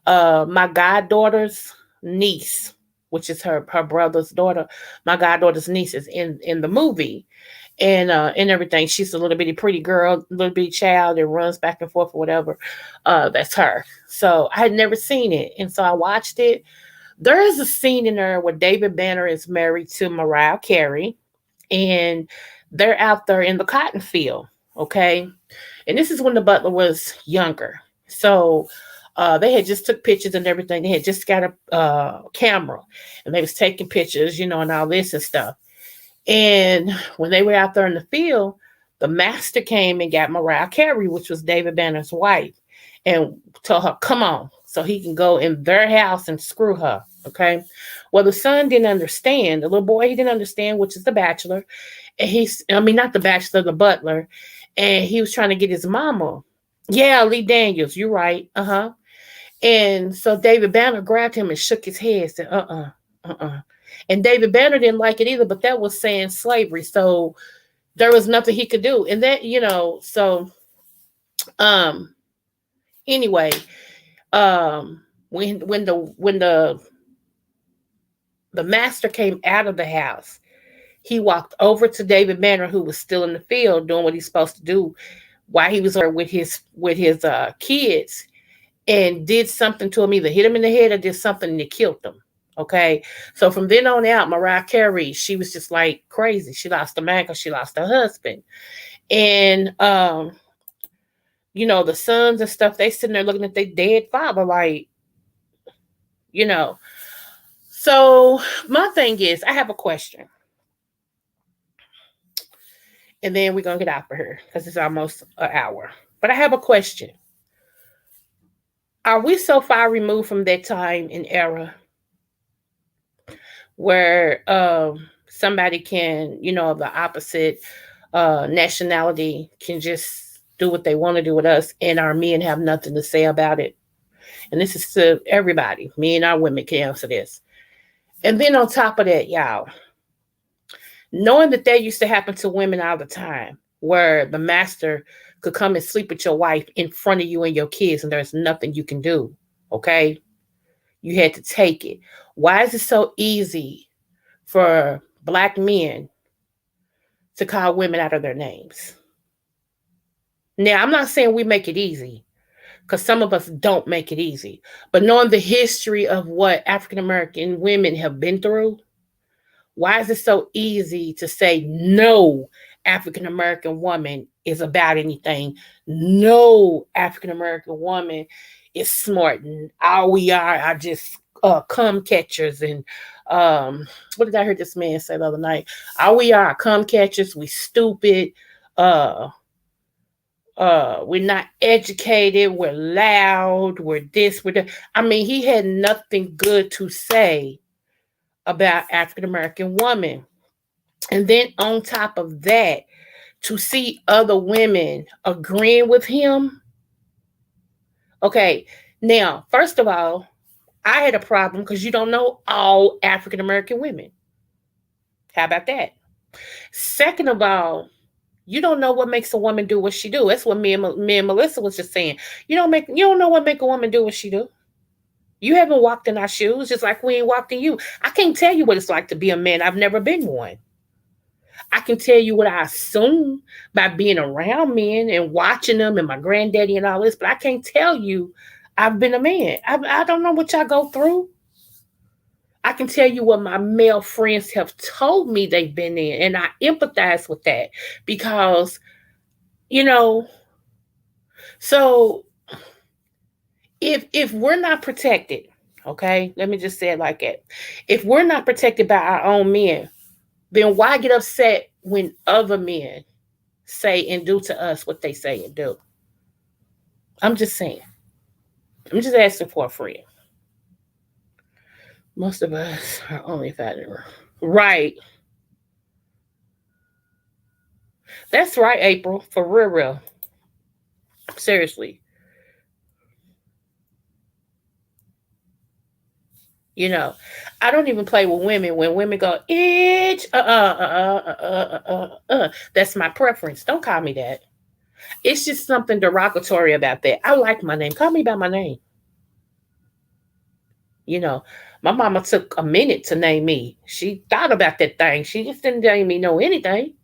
My goddaughter's niece, which is her brother's daughter, my goddaughter's niece is in the movie, and everything. She's a little bitty pretty girl, little bitty child that runs back and forth or whatever. That's her. So I had never seen it, and so I watched it. There is a scene in there where David Banner is married to Mariah Carey, and they're out there in the cotton field. Okay, and this is when the butler was younger. So they had just took pictures and everything. They had just got a camera, and they was taking pictures, and all this and stuff. And when they were out there in the field, the master came and got Mariah Carey, which was David Banner's wife, and told her, "Come on," so he can go in their house and screw her. Okay. Well, the son didn't understand. The little boy, he didn't understand, which is the bachelor. And not the bachelor, the butler. And he was trying to get his mama. Yeah, Lee Daniels, you're right. Uh-huh. And so David Banner grabbed him and shook his head, said, uh-uh. And David Banner didn't like it either, but that was saying slavery. So there was nothing he could do. And that, so um anyway, when the master came out of the house, he walked over to David Banner, who was still in the field doing what he's supposed to do while he was with his kids, and did something to him, either hit him in the head or did something that killed him. Okay. So from then on out, Mariah Carey, she was just like crazy. She lost her man because she lost her husband. And the sons and stuff, they sitting there looking at their dead father, like, you know. So my thing is, I have a question. And then we're gonna get out of here because it's almost an hour. But I have a question. Are we so far removed from that time and era where somebody can, of the opposite nationality can just do what they want to do with us, and our men have nothing to say about it? And this is to everybody. Me and our women can answer this. And then on top of that, y'all, knowing that used to happen to women all the time, where the master could come and sleep with your wife in front of you and your kids, and there's nothing you can do. Okay? You had to take it. Why is it so easy for Black men to call women out of their names? Now, I'm not saying we make it easy, because some of us don't make it easy. But knowing the history of what African American women have been through, why is it so easy to say no African American woman is about anything? No African American woman is smart, and all we are just cum catchers. And what did I hear this man say the other night? All we are cum catchers. We stupid. Uh, we're not educated. We're loud. We're this. We're that. I mean, he had nothing good to say about African American women. And then on top of that, to see other women agreeing with him. Okay, now, first of all, I had a problem because you don't know all African American women. How about that? Second of all, you don't know what makes a woman do what she do. That's what me and Melissa was just saying. You don't know what make a woman do what she do. You haven't walked in our shoes, just like we ain't walked in you. I can't tell you what it's like to be a man. I've never been one. I can tell you what I assume by being around men and watching them and my granddaddy and all this, but I can't tell you I've been a man. I don't know what y'all go through. I can tell you what my male friends have told me they've been in, and I empathize with that because, you know, so if we're not protected, okay, let me just say it like that. If we're not protected by our own men, then why get upset when other men say and do to us what they say and do? I'm just saying. I'm just asking for a friend. Most of us are only fighting. Right. That's right, April. For real, real. Seriously. You know, I don't even play with women when women go, itch, That's my preference. Don't call me that. It's just something derogatory about that. I like my name. Call me by my name. You know, my mama took a minute to name me. She thought about that thing. She just didn't name me know anything,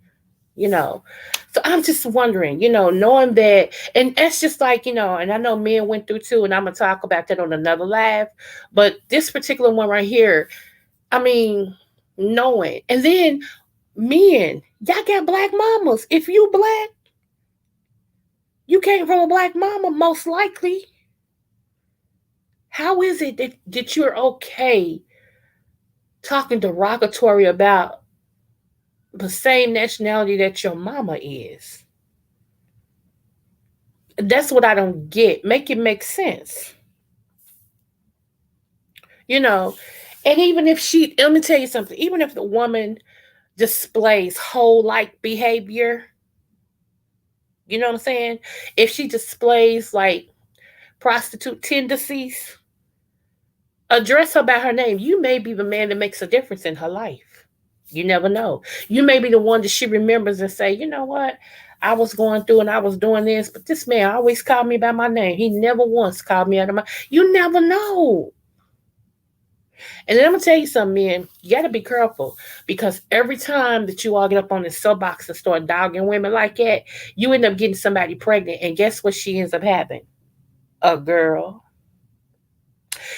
you know. So I'm just wondering, knowing that, and that's just like, and I know men went through too, and I'm gonna talk about that on another live. But this particular one right here, I mean, knowing, and then men, y'all got Black mamas. If you Black, you came from a Black mama, most likely. How is it that you're okay talking derogatory about the same nationality that your mama is? That's what I don't get. Make it make sense. You know, and even if let me tell you something, even if the woman displays whole like behavior, you know what I'm saying? If she displays like prostitute tendencies, address her by her name. You may be the man that makes a difference in her life. You never know. You may be the one that she remembers and say, you know what? I was going through and I was doing this, but this man always called me by my name. He never once called me out of my. You never know. And then I'm gonna tell you something, man. You gotta be careful because every time that you all get up on this soapbox and start dogging women like that, you end up getting somebody pregnant, and guess what she ends up having? A girl.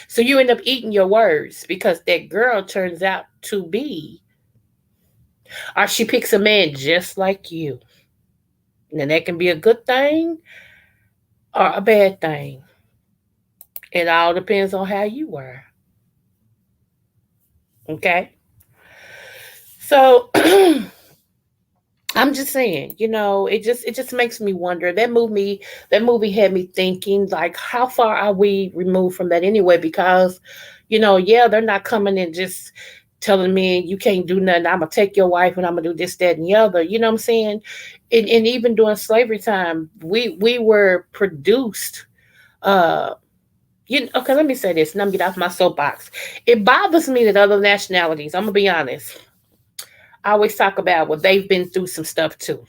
So you end up eating your words because that girl turns out to be, or she picks a man just like you. And that can be a good thing or a bad thing. It all depends on how you were. Okay. So I'm just saying, it just makes me wonder. That movie had me thinking, like, how far are we removed from that anyway? Because, yeah, they're not coming and just telling me you can't do nothing. I'm gonna take your wife and I'm gonna do this, that, and the other. You know what I'm saying? And even during slavery time, we were produced. Okay, let me say this, and I'm gonna get off my soapbox. It bothers me that other nationalities, I'm gonna be honest, I always talk about, well, they've been through some stuff too.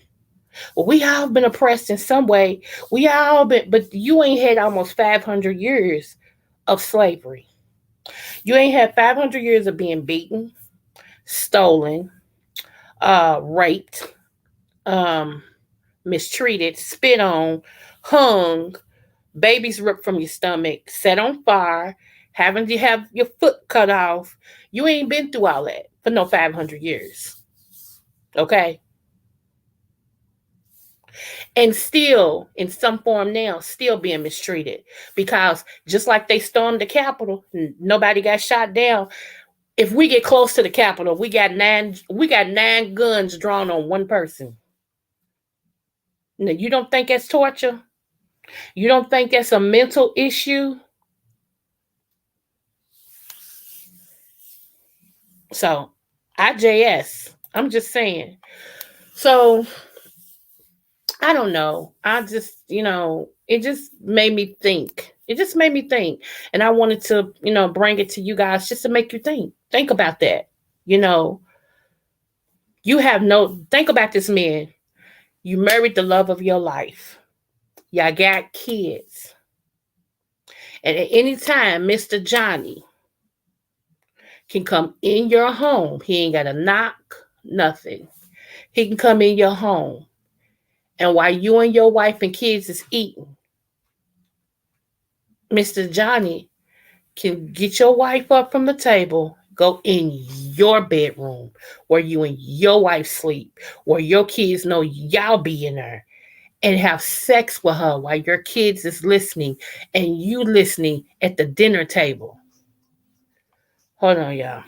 Well, we all been oppressed in some way. We all been, but you ain't had almost 500 years of slavery. You ain't had 500 years of being beaten, stolen, raped, um, mistreated, spit on, hung, babies ripped from your stomach, set on fire, having to have your foot cut off. You ain't been through all that for no 500 years. Okay? And still, in some form now, still being mistreated. Because just like they stormed the Capitol, nobody got shot down. If we get close to the Capitol, we got nine guns drawn on one person. Now, you don't think that's torture? You don't think that's a mental issue? So, IJS. I'm just saying. So, I don't know. It just made me think. It just made me think. And I wanted to, bring it to you guys just to make you think. Think about that. You know, think about this man. You married the love of your life. Y'all got kids. And at any time, Mr. Johnny can come in your home. He ain't got to knock, nothing. He can come in your home. And while you and your wife and kids is eating, Mr. Johnny can get your wife up from the table, go in your bedroom where you and your wife sleep, where your kids know y'all be in there, and have sex with her while your kids is listening and you listening at the dinner table. Hold on, y'all.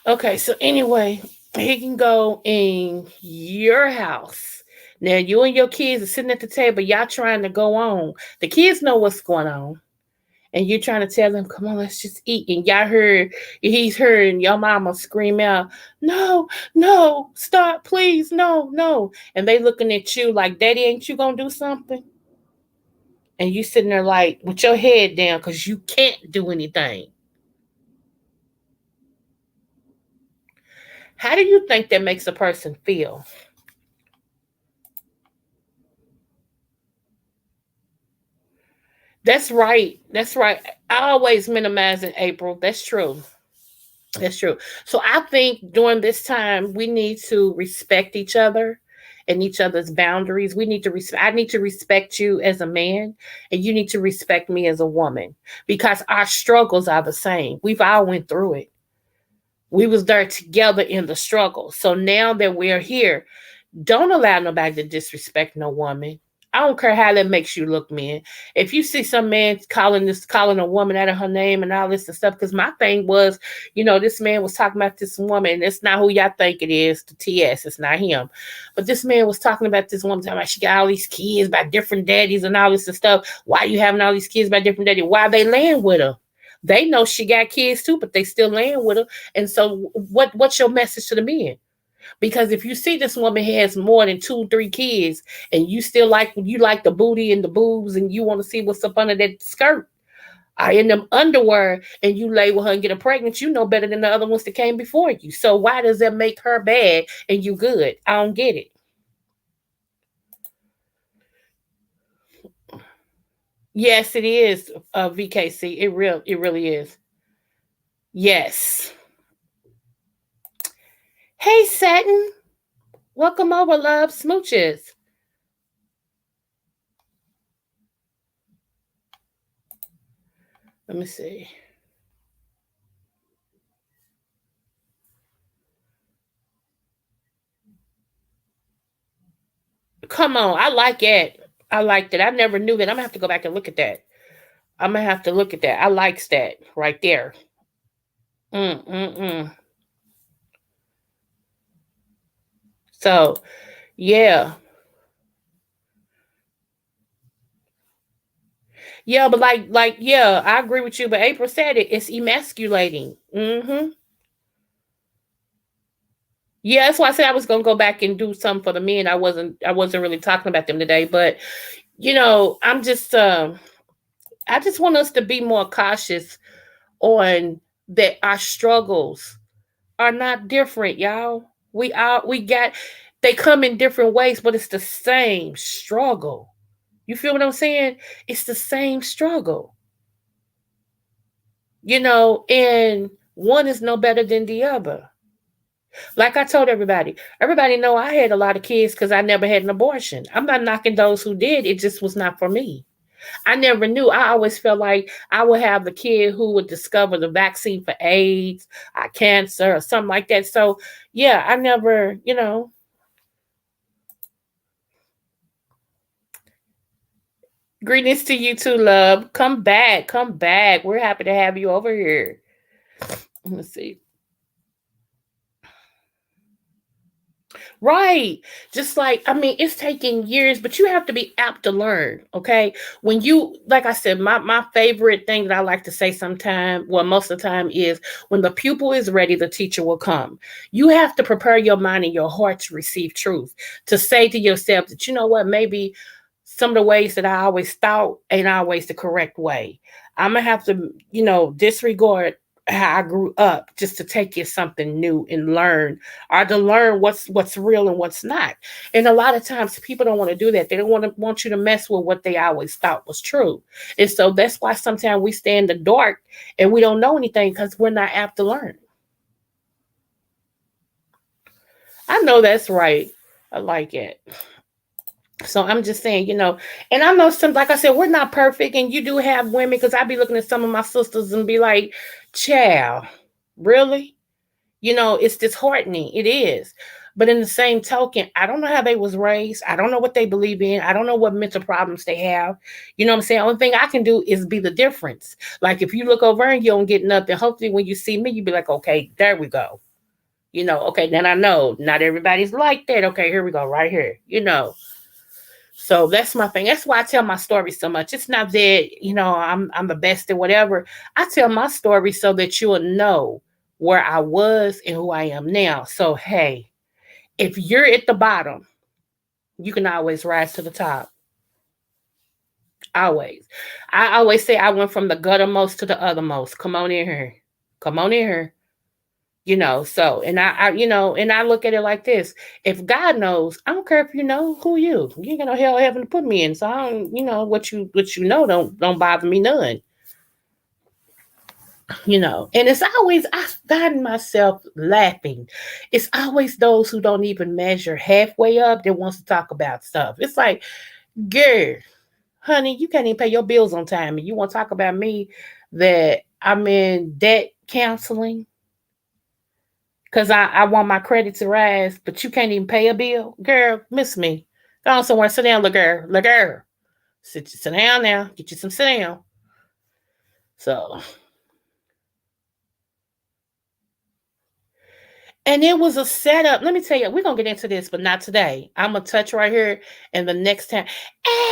Okay, so anyway, he can go in your house. Now you and your kids are sitting at the table, y'all trying to go on. The kids know what's going on. And you're trying to tell them, come on, let's just eat. And he's heard your mama scream out, no, no, stop, please, no, no. And they looking at you like, Daddy, ain't you gonna do something? And you sitting there like with your head down because you can't do anything. How do you think that makes a person feel? That's right. That's right. I always minimizing April. That's true. That's true. So I think during this time we need to respect each other and each other's boundaries. We need to I need to respect you as a man and you need to respect me as a woman because our struggles are the same. We've all went through it. We was there together in the struggle. So now that we're here, don't allow nobody to disrespect no woman. I don't care how that makes you look, man. If you see some man calling a woman out of her name and all this and stuff, because my thing was, this man was talking about this woman, and it's not who y'all think it is, the TS, it's not him. But this man was talking about this woman, talking about she got all these kids by different daddies and all this and stuff. Why you having all these kids by different daddies? Why they laying with her? They know she got kids too, but they still laying with her. And so what's your message to the men? Because if you see this woman has more than 2, 3 kids, and you like the booty and the boobs, and you want to see what's up under that skirt, or in them underwear, and you lay with her and get her pregnant, you know better than the other ones that came before you. So why does that make her bad and you good? I don't get it. Yes, it is, VKC. It really is. Yes. Hey, Satin. Welcome over, love. Smooches. Let me see. Come on. I like it. I like that. I never knew that. I'm gonna have to go back and look at that. I'm gonna have to look at that. I likes that right there. Mm. So yeah, yeah, but yeah, I agree with you. But April said it. It's emasculating. Mm-hmm. Yeah, that's why I said I was gonna go back and do something for the men. I wasn't really talking about them today, but I'm just I just want us to be more cautious on that our struggles are not different, y'all. We got they come in different ways, but it's the same struggle. You feel what I'm saying? It's the same struggle. And one is no better than the other. Like I told everybody know I had a lot of kids because I never had an abortion. I'm not knocking those who did. It just was not for me. I never knew. I always felt like I would have the kid who would discover the vaccine for AIDS, or cancer, or something like that. So yeah, I never. Greetings to you too, love. Come back, come back. We're happy to have you over here. Let's see. Right. Just like, I mean, it's taking years, but you have to be apt to learn. Okay. When you, like I said, my favorite thing that I like to say sometime, well, most of the time is when the pupil is ready, the teacher will come. You have to prepare your mind and your heart to receive truth, to say to yourself that, you know what, maybe some of the ways that I always thought ain't always the correct way. I'm gonna have to, disregard how I grew up just to take in something new and learn, or to learn what's real and what's not. And a lot of times people don't want to do that. They don't want you to mess with what they always thought was true. And so that's why sometimes we stay in the dark and we don't know anything because we're not apt to learn. I know that's right. I like it. So I'm just saying, and I know some, like I said, we're not perfect, and you do have women, because I be looking at some of my sisters and be like, child, really? It's disheartening. It is. But in the same token, I don't know how they was raised. I don't know what they believe in. I don't know what mental problems they have. You know what I'm saying? Only thing I can do is be the difference. Like if you look over and you don't get nothing, hopefully when you see me, you be like, okay, there we go. Okay, then I know not everybody's like that. Okay, here we go, right here. So that's my thing. That's why I tell my story so much. It's not that, I'm the best or whatever. I tell my story so that you'll know where I was and who I am now. So hey, if you're at the bottom, you can always rise to the top. Always. I always say I went from the guttermost to the othermost. Come on in here. Come on in here. So and I look at it like this. If God knows, I don't care if you know who you ain't got no hell heaven to put me in. So I don't, what you know don't bother me none. And it's always, I find myself laughing. It's always those who don't even measure halfway up that wants to talk about stuff. It's like, girl, honey, you can't even pay your bills on time, and you want to talk about me that I'm in debt counseling because I want my credit to rise, but you can't even pay a bill. Girl, miss me. Go on somewhere, sit down, little girl. Little girl. Sit down now. Get you some sit down. So, and it was a setup. Let me tell you, we're going to get into this, but not today. I'm going to touch right here, and the next time.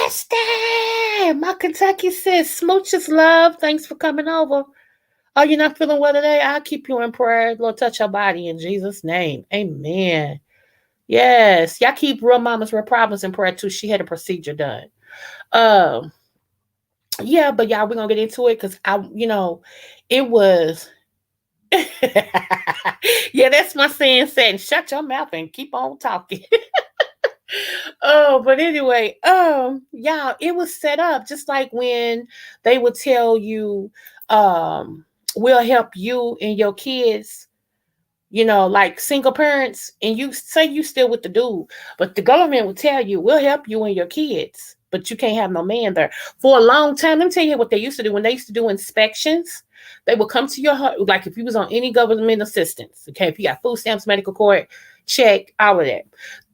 Esther, my Kentucky sis, smooches love. Thanks for coming over. Oh, you're not feeling well today? I'll keep you in prayer. Lord, touch your body in Jesus' name. Amen. Yes. Y'all keep real mamas, real problems in prayer too. She had a procedure done. Um, yeah, but y'all, we're gonna get into it because it was yeah, that's my saying, shut your mouth and keep on talking. Oh, but anyway, yeah, it was set up just like when they would tell you, um, we'll help you and your kids, like single parents, and you say you still with the dude, but the government will tell you, we'll help you and your kids, but you can't have no man there. For a long time, let me tell you what they used to do when they used to do inspections. They would come to your house, like if you was on any government assistance, okay, if you got food stamps, medical court, check, all of that.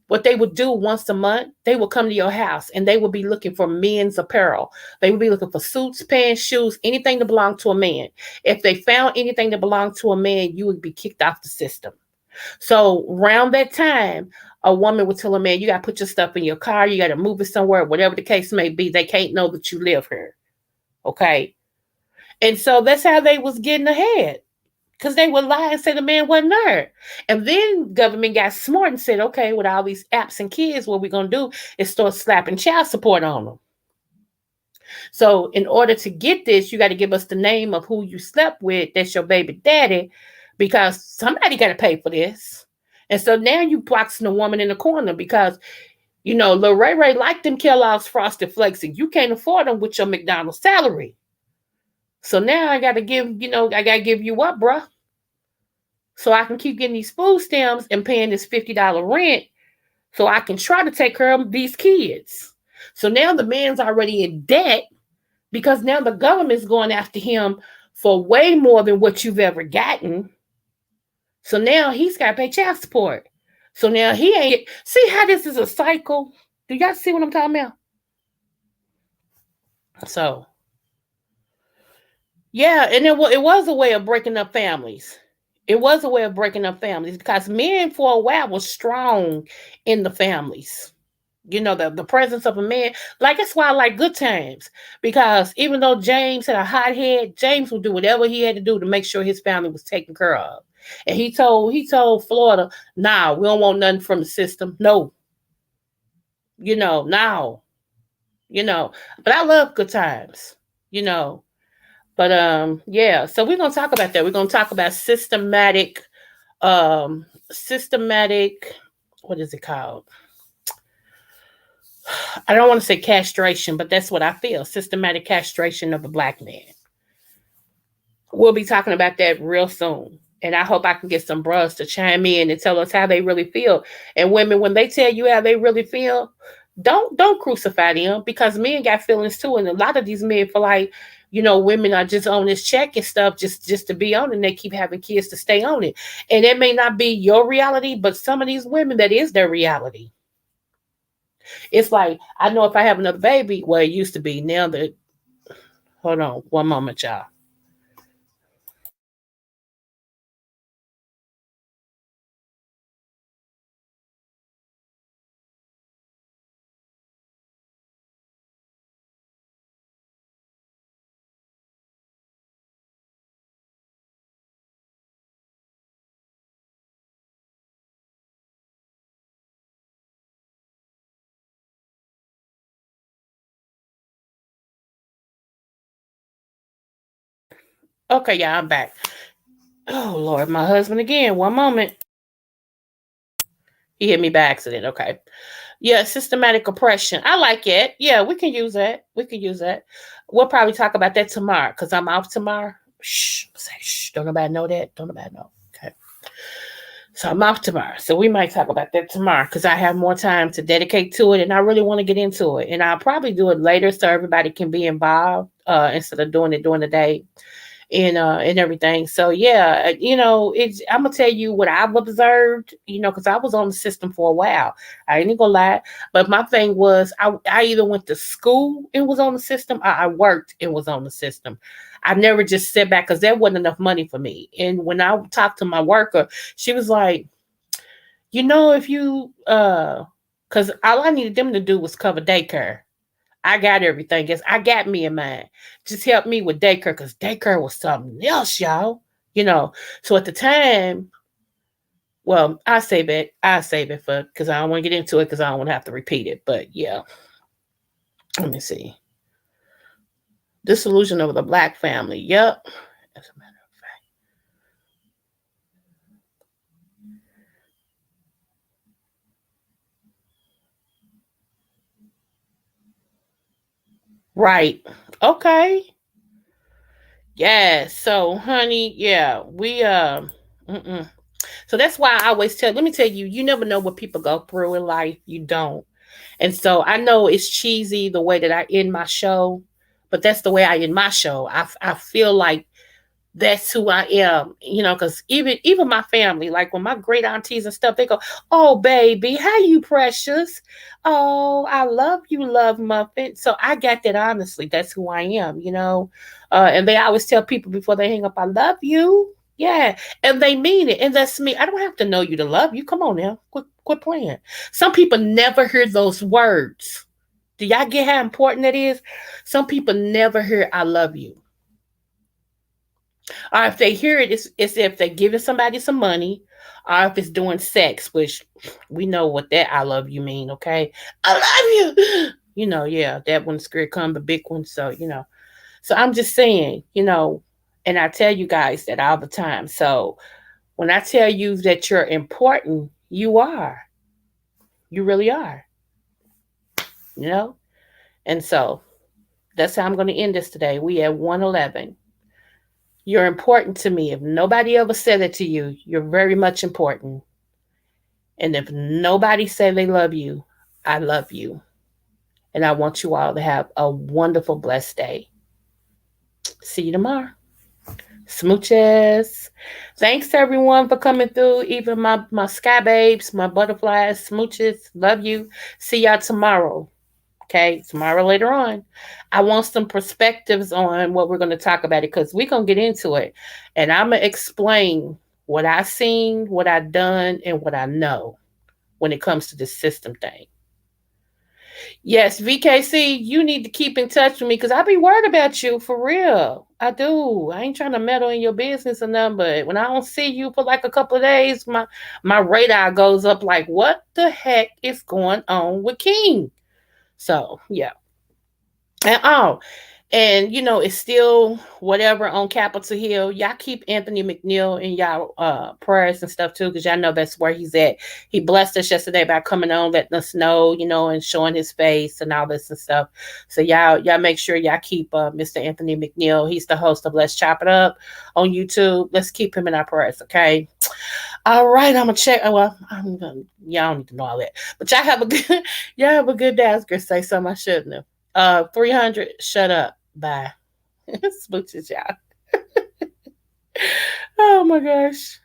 What they would do once a month, they would come to your house and they would be looking for men's apparel. They would be looking for suits, pants, shoes, anything that belonged to a man. If they found anything that belonged to a man, you would be kicked off the system. So around that time, a woman would tell a man, you got to put your stuff in your car, you got to move it somewhere, whatever the case may be. They can't know that you live here. Okay. And so that's how they was getting ahead. Because they would lie and say the man wasn't there. And then government got smart and said, okay, with all these absent kids, what we're going to do is start slapping child support on them. So in order to get this, you got to give us the name of who you slept with. That's your baby daddy, because somebody got to pay for this. And so now you boxing a woman in the corner because, Lil Ray Ray liked them Kellogg's Frosted Flakes and you can't afford them with your McDonald's salary. So now I got to give you up, bruh. So I can keep getting these food stamps and paying this $50 rent so I can try to take care of these kids. So now the man's already in debt because now the government's going after him for way more than what you've ever gotten. So now he's got to pay child support. So now he ain't. See how this is a cycle? Do y'all see what I'm talking about? So, yeah, and it was a way of breaking up families. It was a way of breaking up families because men for a while was strong in the families. The presence of a man. Like that's why I like Good Times. Because even though James had a hot head, James would do whatever he had to do to make sure his family was taken care of. And he told Florida, nah, we don't want nothing from the system. No. No. You know. But I love Good Times. You know. But yeah, so we're gonna talk about that. We're gonna talk about systematic what is it called? I don't want to say castration, but that's what I feel. Systematic castration of a black man. We'll be talking about that real soon. And I hope I can get some bros to chime in and tell us how they really feel. And women, when they tell you how they really feel, don't crucify them because men got feelings too. And a lot of these men feel like, women are just on this check and stuff just to be on it, and they keep having kids to stay on it. And it may not be your reality, but some of these women, that is their reality. It's like, I know if I have another baby, well, it used to be. Now that, hold on one moment, y'all. Okay, yeah, I'm back. Oh, Lord, my husband again. One moment. He hit me by accident. Okay. Yeah, systematic oppression. I like it. Yeah, we can use that. We can use that. We'll probably talk about that tomorrow because I'm off tomorrow. Shh. Say shh. Don't nobody know that. Don't nobody know. Okay. So I'm off tomorrow. So we might talk about that tomorrow because I have more time to dedicate to it and I really want to get into it. And I'll probably do it later so everybody can be involved instead of doing it during the day and everything. So yeah, it's I'm gonna tell you what I've observed, because I was on the system for a while. I ain't gonna lie. But my thing was I either went to school and was on the system or I worked and was on the system. I never just sat back because there wasn't enough money for me. And when I talked to my worker, she was like, if you because all I needed them to do was cover daycare. I got everything. Guess I got me in mind. Just help me with daycare because daycare was something else, y'all. You know. So at the time, well, I save it. I save it for because I don't want to get into it because I don't want to have to repeat it. But yeah, let me see. Disillusion of the black family. Yep. As a matter of fact. Right. Okay. Yeah. So, honey, yeah, we mm-mm. So that's why I always tell. Let me tell you, you never know what people go through in life. You don't. And so I know it's cheesy the way that I end my show, but that's the way I end my show. I feel like that's who I am, because even my family, like when my great aunties and stuff, they go, "Oh, baby, how you precious? Oh, I love you, love muffin." So I got that honestly. That's who I am. And they always tell people before they hang up, "I love you." Yeah, and they mean it, and that's me. I don't have to know you to love you. Come on now, quit playing. Some people never hear those words. Do y'all get how important that is? Some people never hear "I love you." Or if they hear it, it's if they're giving somebody some money, or if it's doing sex, which we know what that "I love you" mean. Okay, I love you. Yeah, that one's great, come the big one. So. So I'm just saying, and I tell you guys that all the time. So when I tell you that you're important, you are. You really are. You know. And so that's how I'm going to end this today. We at 111. You're important to me. If nobody ever said it to you, you're very much important. And if nobody said they love you, I love you. And I want you all to have a wonderful, blessed day. See you tomorrow. Smooches. Thanks everyone for coming through. Even my sky babes, my butterflies, smooches. Love you. See y'all tomorrow. Okay, tomorrow later on. I want some perspectives on what we're going to talk about it because we're going to get into it. And I'm going to explain what I seen, what I done, and what I know when it comes to this system thing. Yes, VKC, you need to keep in touch with me because I be worried about you for real. I do. I ain't trying to meddle in your business or nothing, but when I don't see you for like a couple of days, my radar goes up like, what the heck is going on with King? So yeah. And it's still whatever on Capitol Hill. Y'all keep Anthony McNeil in y'all prayers and stuff too, because y'all know that's where he's at. He blessed us yesterday by coming on, letting us know, and showing his face and all this and stuff. So y'all make sure y'all keep Mr. Anthony McNeil. He's the host of Let's Chop It Up on YouTube. Let's keep him in our prayers, okay? All right, I'm gonna check. Well, y'all don't need to know all that, but y'all have a good day. I was gonna say something I shouldn't have. 300. Shut up. Bye. Smooches, y'all. Oh my gosh.